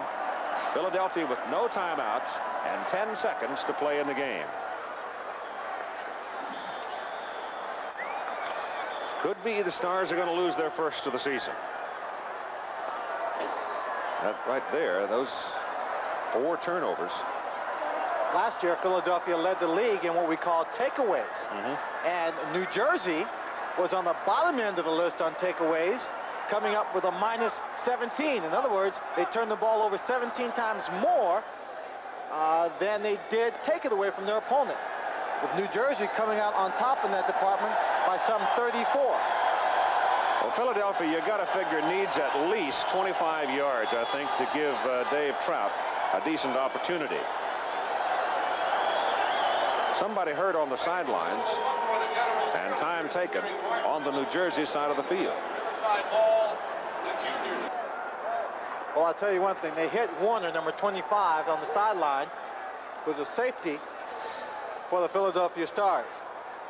Philadelphia with no timeouts and 10 seconds to play in the game. Could be the Stars are going to lose their first of the season. That right there, those 4 turnovers. Last year, Philadelphia led the league in what we call takeaways. And New Jersey was on the bottom end of the list on takeaways, coming up with a -17. In other words, they turned the ball over 17 times more than they did take it away from their opponent, with New Jersey coming out on top in that department by some 34. Well, Philadelphia, you got to figure, needs at least 25 yards, I think, to give Dave Trout a decent opportunity. Somebody hurt on the sidelines, and time taken on the New Jersey side of the field. Well, I'll tell you one thing. They hit Warner, number 25, on the sideline, who's a safety for the Philadelphia Stars.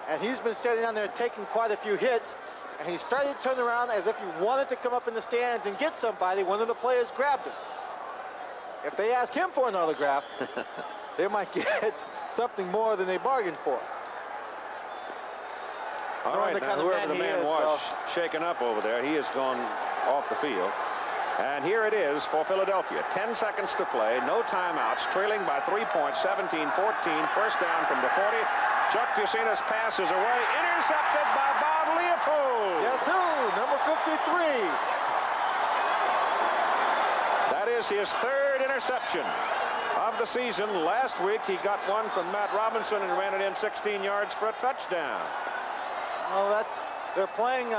And he's been standing down there taking quite a few hits, and he started to turn around as if he wanted to come up in the stands and get somebody. One of the players grabbed him. If they ask him for an autograph, they might get something more than they bargained for. All right, now whoever the man was shaken up over there, he has gone off the field. And here it is for Philadelphia. 10 seconds to play, no timeouts, trailing by 3 points, 17-14, first down from the 40. Chuck Fusina's pass is away, intercepted by Bob Leopold. Yes, who? Number 53. That is his third interception of the season. Last week he got one from Matt Robinson and ran it in 16 yards for a touchdown. Oh, they're playing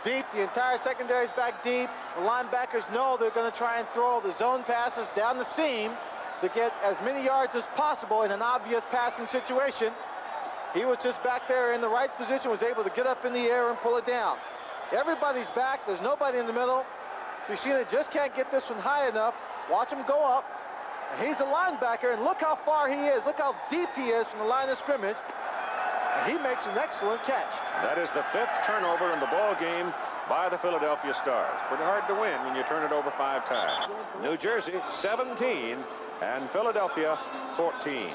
deep. The entire secondary's back deep. The linebackers know they're going to try and throw the zone passes down the seam to get as many yards as possible in an obvious passing situation. He was just back there in the right position, was able to get up in the air and pull it down. Everybody's back. There's nobody in the middle. Fusina just can't get this one high enough. Watch him go up. And he's a linebacker, and look how far he is. Look how deep he is from the line of scrimmage. And he makes an excellent catch. That is the 5th turnover in the ball game by the Philadelphia Stars. Pretty hard to win when you turn it over 5 times. New Jersey 17 and Philadelphia 14.